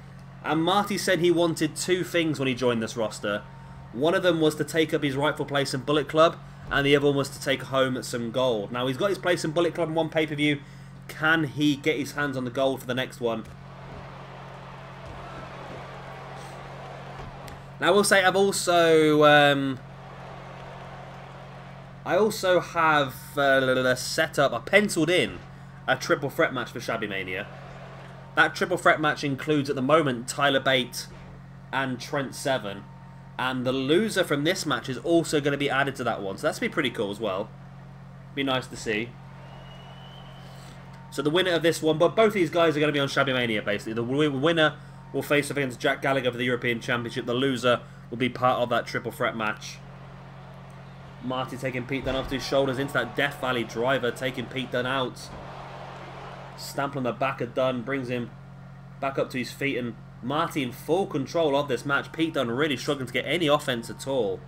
And Marty said he wanted two things when he joined this roster. One of them was to take up his rightful place in Bullet Club, and the other one was to take home some gold. Now, he's got his place in Bullet Club in one pay-per-view. Can he get his hands on the gold for the next one? Now I will say I've also set up, I penciled in a triple threat match for Shabby Mania. That triple threat match includes at the moment Tyler Bate and Trent Seven, and the loser from this match is also going to be added to that one, so that's going to be pretty cool as well. Be nice to see. So the winner of this one, but both these guys are going to be on Shabby Mania basically. The winner will face off against Jack Gallagher for the European Championship. The loser will be part of that triple threat match. Marty taking Pete Dunne off to his shoulders into that Death Valley driver, taking Pete Dunne out. Stamp on the back of Dunne, brings him back up to his feet, and Marty in full control of this match. Pete Dunne really struggling to get any offense at all.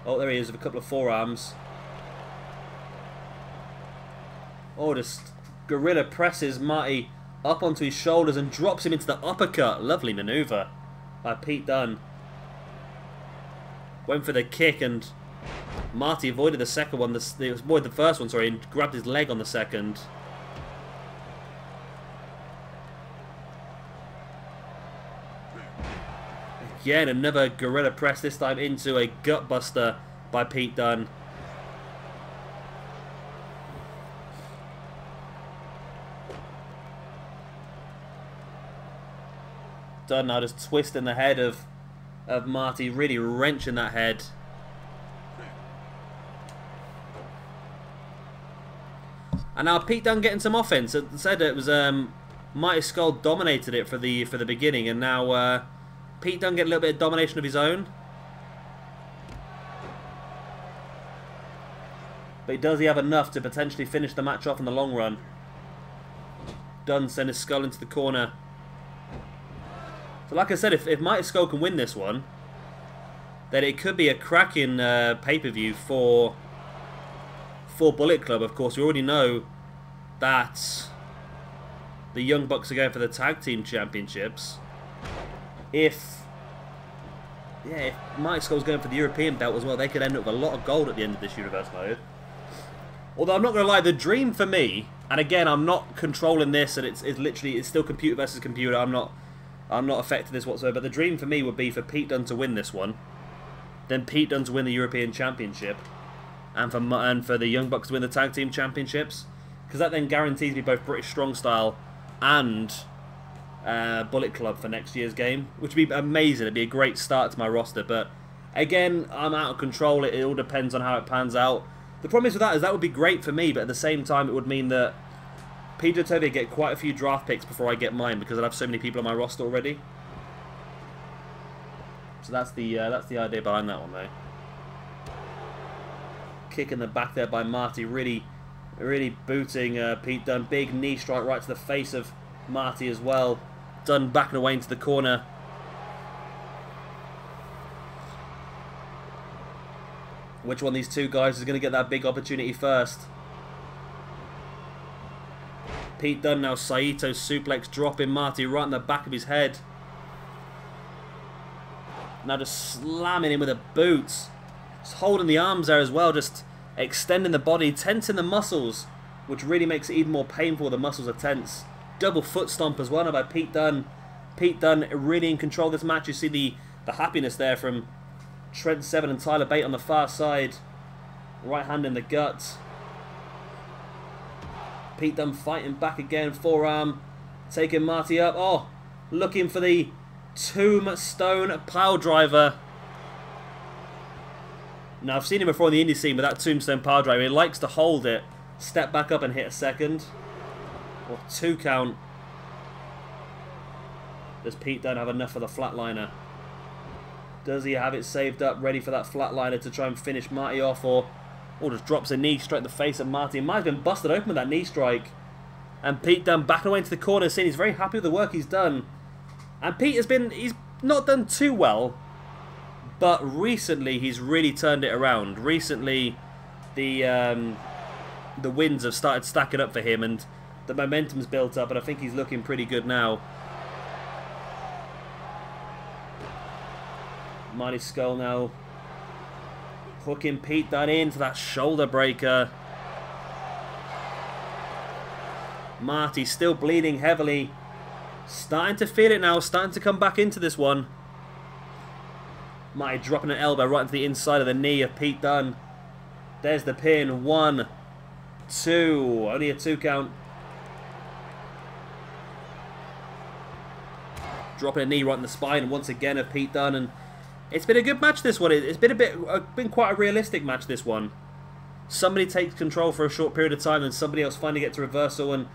Oh, there he is with a couple of forearms. Oh, just gorilla presses Marty up onto his shoulders and drops him into the uppercut. Lovely maneuver by Pete Dunne. Went for the kick and Marty avoided the second one. Avoided the first one, sorry, and grabbed his leg on the second. Again, another gorilla press, this time into a gutbuster by Pete Dunne. Dunne now just twisting the head of Marty, really wrenching that head. And now Pete Dunne getting some offense. I said it was Mighty Scurll dominated it for the beginning, and now Pete Dunne getting a little bit of domination of his own. But does he have enough to potentially finish the match off in the long run? Dunne sends his Scurll into the corner. So like I said, if Mighty Scurll can win this one, then it could be a cracking pay-per-view for Bullet Club. Of course, we already know that the Young Bucks are going for the Tag Team Championships. If Mighty Skull's going for the European belt as well, they could end up with a lot of gold at the end of this Universe mode. Although I'm not going to lie, the dream for me, and again, I'm not controlling this, and it's still computer versus computer. I'm not affecting this whatsoever. But the dream for me would be for Pete Dunne to win this one, then Pete Dunne to win the European Championship, and for the Young Bucks to win the Tag Team Championships, because that then guarantees me both British Strong Style and Bullet Club for next year's game, which would be amazing. It'd be a great start to my roster. But again, I'm out of control. It all depends on how it pans out. The problem is with that is that would be great for me, but at the same time, it would mean that Pedro Toby get quite a few draft picks before I get mine, because I'd have so many people on my roster already. So that's the idea behind that one, though. Kick in the back there by Marty, really booting Pete Dunne. Big knee strike right to the face of Marty as well. Dunne backing away into the corner. Which one of these two guys is going to get that big opportunity first? Pete Dunne now Saito suplex, dropping Marty right in the back of his head. Now just slamming him with a boot. Just holding the arms there as well, just extending the body, tensing the muscles, which really makes it even more painful. The muscles are tense. Double foot stomp as well now by Pete Dunne. Pete Dunne really in control of this match. You see the happiness there from Trent Seven and Tyler Bate on the far side. Right hand in the gut. Pete Dunne fighting back again. Forearm. Taking Marty up. Oh, looking for the tombstone pile driver. Now, I've seen him before in the indie scene with that tombstone pile driver. He likes to hold it, step back up and hit a second. Or 2 count. Does Pete Dunne have enough for the flatliner? Does he have it saved up, ready for that flatliner to try and finish Marty off? Or just drops a knee straight in the face of Marty. He might have been busted open with that knee strike. And Pete Dunne backing away into the corner, saying he's very happy with the work he's done. And Pete he's not done too well, but recently he's really turned it around. Recently, the wins have started stacking up for him, and the momentum's built up, and I think he's looking pretty good now. Mighty Scurll now hooking Pete Dunne into that shoulder breaker. Marty still bleeding heavily. Starting to feel it now, starting to come back into this one. Marty dropping an elbow right into the inside of the knee of Pete Dunne. There's the pin. 1, 2. Only a 2 count. Dropping a knee right in the spine once again of Pete Dunne. And it's been a good match, this one. It's been quite a realistic match, this one. Somebody takes control for a short period of time, and somebody else finally gets a reversal. And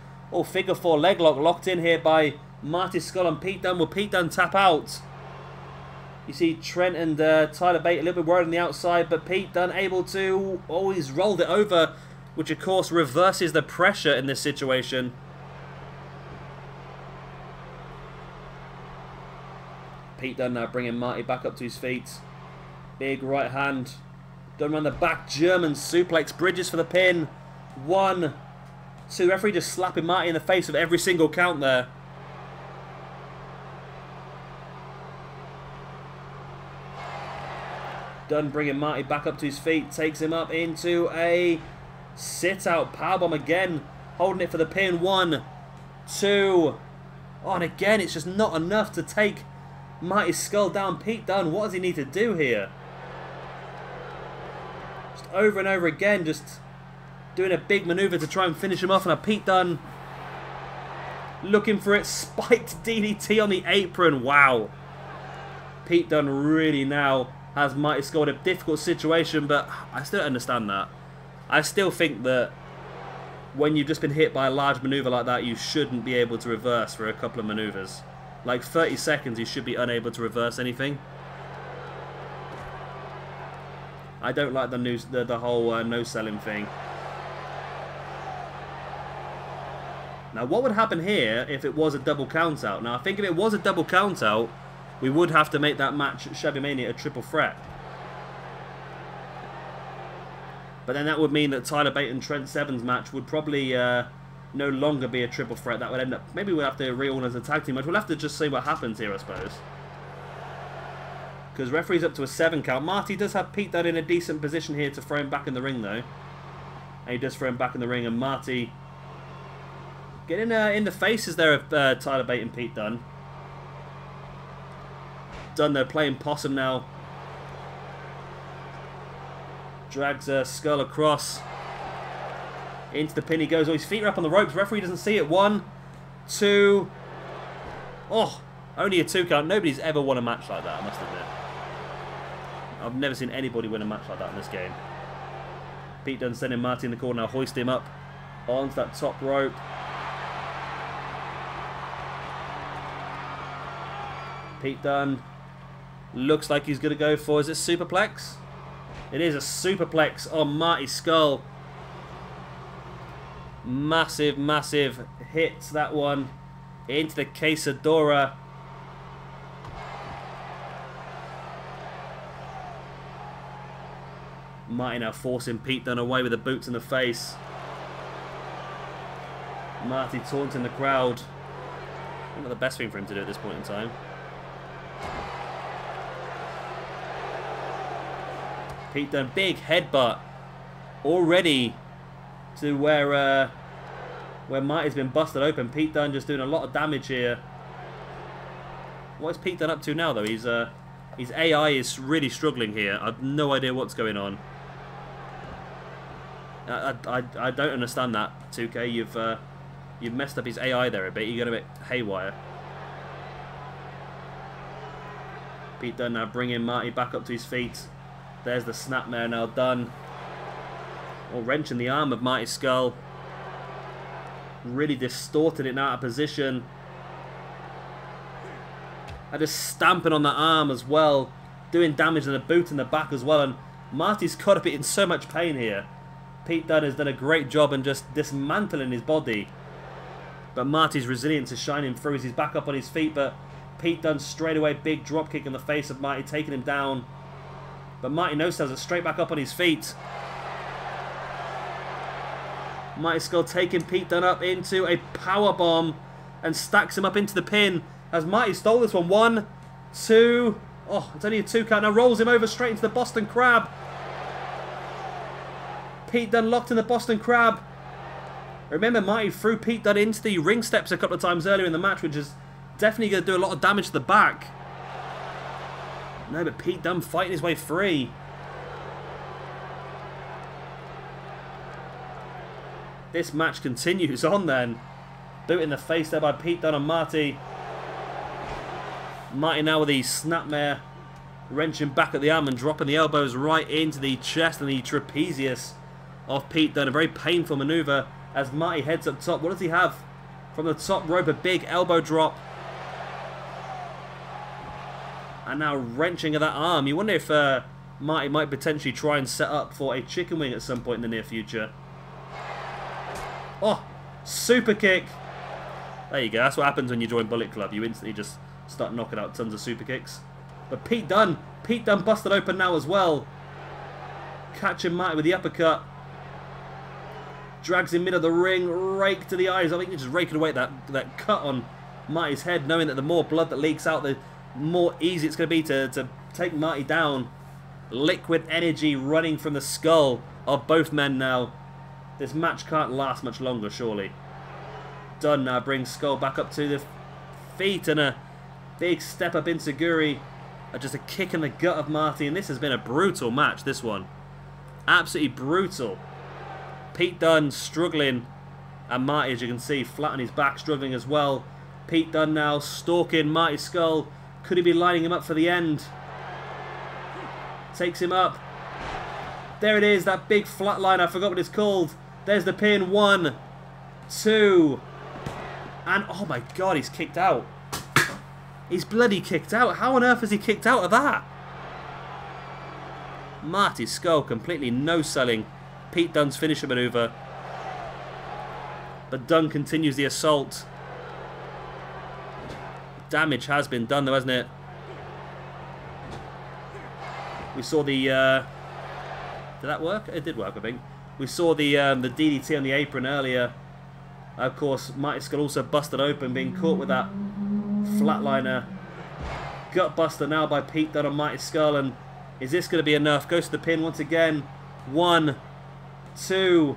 figure 4 leg lock locked in here by Marty Scurll and Pete Dunne. Will Pete Dunne tap out? You see Trent and Tyler Bate a little bit worried on the outside, but Pete Dunne able to... he's rolled it over, which of course reverses the pressure in this situation. Pete Dunne now bringing Marty back up to his feet. Big right hand. Dunne around the back. German suplex. Bridges for the pin. 1, 2. Referee just slapping Marty in the face with every single count there. Dunne bringing Marty back up to his feet. Takes him up into a sit-out powerbomb again. Holding it for the pin. 1, 2. And again, it's just not enough to take Marty Scurll down. Pete Dunne, what does he need to do here? Just over and over again, just doing a big maneuver to try and finish him off. And a Pete Dunne looking for it. Spiked DDT on the apron. Wow. Pete Dunne really now has Marty Scurll in a difficult situation, but I still don't understand that. I still think that when you've just been hit by a large maneuver like that, you shouldn't be able to reverse for a couple of maneuvers. Like 30 seconds, you should be unable to reverse anything. I don't like the whole no-selling thing. Now, what would happen here if it was a double count-out? Now, I think if it was a double count-out, we would have to make that match, Shabby Mania, a triple threat. But then that would mean that Tyler Bate and Trent Seven's match would probably no longer be a triple threat. That would end up... Maybe we'll have to re-order as a tag team match. We'll have to just see what happens here, I suppose. Because referee's up to a 7 count. Marty does have Pete Dunne in a decent position here to throw him back in the ring, though. And he does throw him back in the ring. And Marty getting in the faces there of Tyler Bate and Pete Dunne. Dunne, they're playing possum now. Drags Scurll across. Into the pin he goes. His feet are up on the ropes. Referee doesn't see it. 1, 2. Only a 2 count. Nobody's ever won a match like that, I must admit. I've never seen anybody win a match like that in this game. Pete Dunne sending Marty in the corner now. Hoist him up onto that top rope. Pete Dunne looks like he's going to go for... Is it superplex? It is a superplex on Marty Scurll. Massive, massive hits, that one. Into the quesadora. Marty now forcing Pete Dunne away with the boots in the face. Marty taunting the crowd. Not the best thing for him to do at this point in time. Pete Dunne, big headbutt already to where Marty's been busted open. Pete Dunne just doing a lot of damage here. What is Pete Dunne up to now, though? His AI is really struggling here. I've no idea what's going on. I don't understand that, 2K. You've messed up his AI there a bit. You're going a bit haywire. Pete Dunne now bringing Marty back up to his feet. There's the snapmare now done. Wrenching the arm of Marty Scurll. Really distorted it now out of position. And just stamping on that arm as well. Doing damage and a boot in the back as well. And Marty's caught up in so much pain here. Pete Dunne has done a great job in just dismantling his body. But Marty's resilience is shining through as he's back up on his feet. But Pete Dunne straight away, big drop kick in the face of Marty, taking him down. But Marty no-sells it straight back up on his feet. Marty Scurll taking Pete Dunne up into a powerbomb and stacks him up into the pin as Marty stole this one. 1, 2. It's only a 2 count. Now rolls him over straight into the Boston Crab. Pete Dunne locked in the Boston Crab. Remember, Marty threw Pete Dunne into the ring steps a couple of times earlier in the match, which is definitely going to do a lot of damage to the back. No, but Pete Dunne fighting his way free. This match continues on then. Boot in the face there by Pete Dunne and Marty. Marty now with the snapmare. Wrenching back at the arm and dropping the elbows right into the chest and the trapezius of Pete Dunne. A very painful maneuver as Marty heads up top. What does he have? From the top rope, a big elbow drop. And now wrenching of that arm. You wonder if Marty might potentially try and set up for a chicken wing at some point in the near future. Oh, super kick. There you go. That's what happens when you join Bullet Club. You instantly just start knocking out tons of super kicks. But Pete Dunne busted open now as well. Catching Marty with the uppercut. Drags him mid of the ring, rake to the eyes. I think he's just raking away that cut on Marty's head, knowing that the more blood that leaks out, the more easy it's going to be to take Marty down. Liquid energy running from the skull of both men now. This match can't last much longer, surely. Dunne now brings Scurll back up to the feet and a big step up into Guri. Just a kick in the gut of Marty, and this has been a brutal match, this one. Absolutely brutal. Pete Dunne struggling, and Marty, as you can see, flat on his back, struggling as well. Pete Dunne now stalking Marty Scurll. Could he be lining him up for the end? Takes him up. There it is, that big flatline. I forgot what it's called. There's the pin. 1, 2. And, oh my God, he's kicked out. He's bloody kicked out. How on earth has he kicked out of that? Marty Scurll completely no-selling Pete Dunne's finisher maneuver. But Dunne continues the assault. Damage has been done though, hasn't it? We saw the... did that work? It did work, I think. We saw the DDT on the apron earlier. Of course, Marty Scurll also busted open, being caught with that flatliner. Gut buster now by Pete Dunne on Marty Scurll. And is this going to be enough? Goes to the pin once again. 1, 2.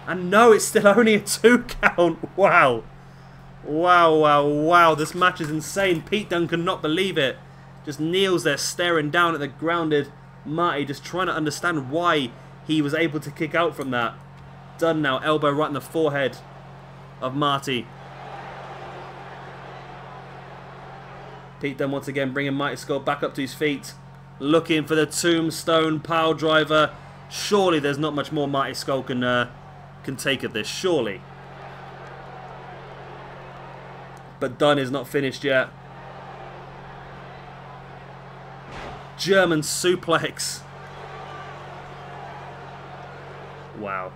And no, it's still only a 2 count. Wow. Wow, wow, wow. This match is insane. Pete Dunne cannot believe it. Just kneels there staring down at the grounded Marty, just trying to understand why he was able to kick out from that. Dunne now, elbow right in the forehead of Marty. Pete Dunne once again bringing Marty Scurll back up to his feet. Looking for the tombstone pile driver. Surely there's not much more Marty Scurll can take of this, surely. But Dunne is not finished yet. German suplex. Wow.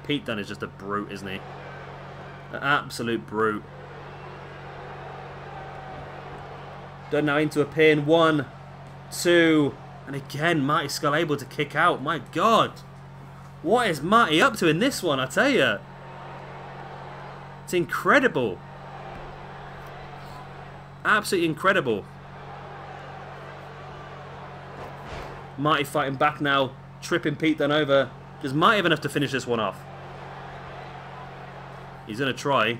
Pete Dunne is just a brute, isn't he? An absolute brute. Dunne now into a pin. 1, 2. And again, Marty Scurll able to kick out. My God. What is Marty up to in this one, I tell you? It's incredible. Absolutely incredible. Marty fighting back now. Tripping Pete Dunne over. Does Marty have enough to finish this one off? He's going to try.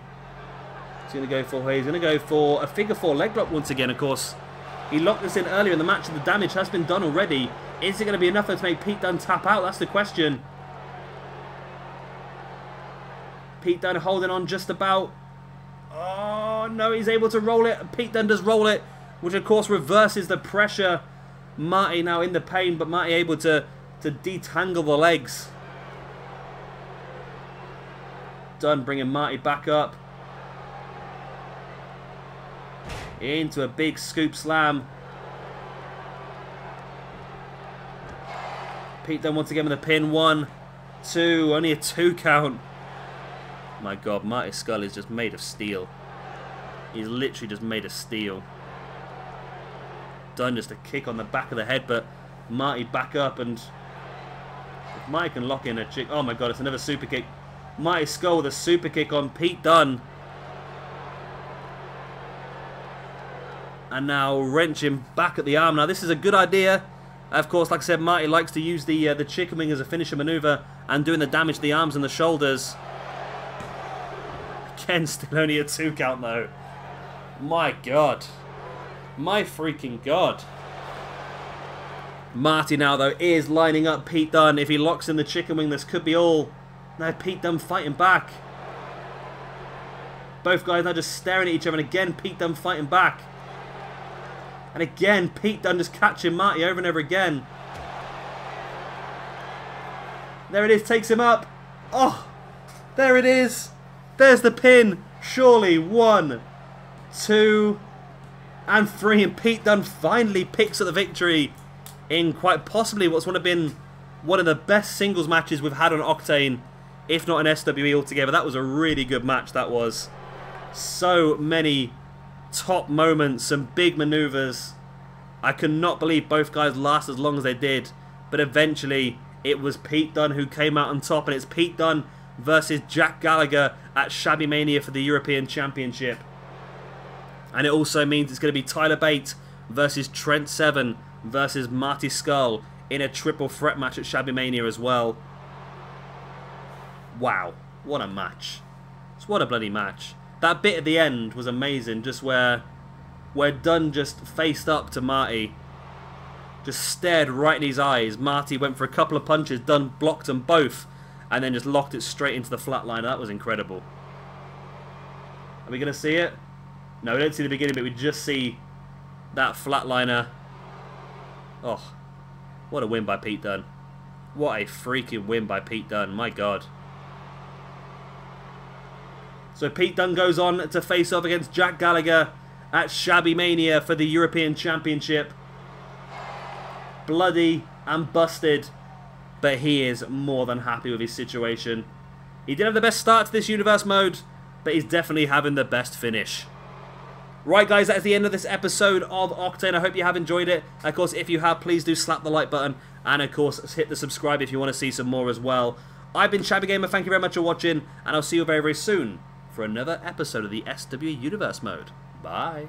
He's going to go for a figure 4 leg drop once again, of course. He locked this in earlier in the match and the damage has been done already. Is it going to be enough to make Pete Dunne tap out? That's the question. Pete Dunne holding on just about. Oh, no, he's able to roll it. Pete Dunne does roll it, which of course reverses the pressure. Marty now in the pain, but Marty able to detangle the legs. Dunne bringing Marty back up. Into a big scoop slam. Pete Dunne once again with a pin. 1, 2. Only a 2 count. My God, Marty Scurll is just made of steel. He's literally just made of steel. Dunne just a kick on the back of the head, but Marty back up, and if Marty can lock in a chick. Oh my God, it's another super kick. Marty Scurll with a super kick on Pete Dunne. And now wrenching back at the arm. Now this is a good idea. Of course, like I said, Marty likes to use the chicken wing as a finisher maneuver and doing the damage to the arms and the shoulders. Again, still only a 2 count though. My God. My freaking god. Marty now, though, is lining up Pete Dunne. If he locks in the chicken wing, this could be all. Now Pete Dunne fighting back. Both guys now just staring at each other, and again Pete Dunne fighting back. And again Pete Dunne just catching Marty over and over again. There it is, takes him up. Oh, there it is. There's the pin. Surely 1, 2, and 3. And Pete Dunne finally picks up the victory in quite possibly what's been one of the best singles matches we've had on Octane, if not in SWE altogether. That was a really good match, that was. So many top moments, some big maneuvers. I cannot believe both guys lasted as long as they did, but eventually it was Pete Dunne who came out on top, and it's Pete Dunne versus Jack Gallagher at Shabby Mania for the European Championship. And it also means it's going to be Tyler Bate versus Trent Seven versus Marty Scurll in a triple threat match at Shabby Mania as well. Wow, what a match. What a bloody match. That bit at the end was amazing, just where Dunne just faced up to Marty, just stared right in his eyes. Marty went for a couple of punches, Dunne blocked them both, and then just locked it straight into the flatliner. That was incredible. Are we going to see it? No, we don't see the beginning, but we just see that flatliner. Oh, what a win by Pete Dunne. What a freaking win by Pete Dunne, my god. So Pete Dunne goes on to face off against Jack Gallagher at Shabby Mania for the European Championship. Bloody and busted, but he is more than happy with his situation. He didn't have the best start to this universe mode, but he's definitely having the best finish. Right guys, that is the end of this episode of Octane. I hope you have enjoyed it. Of course, if you have, please do slap the like button, and of course hit the subscribe if you want to see some more as well. I've been Shabby Gamer, thank you very much for watching, and I'll see you very, very soon for another episode of the SWE Universe Mode. Bye.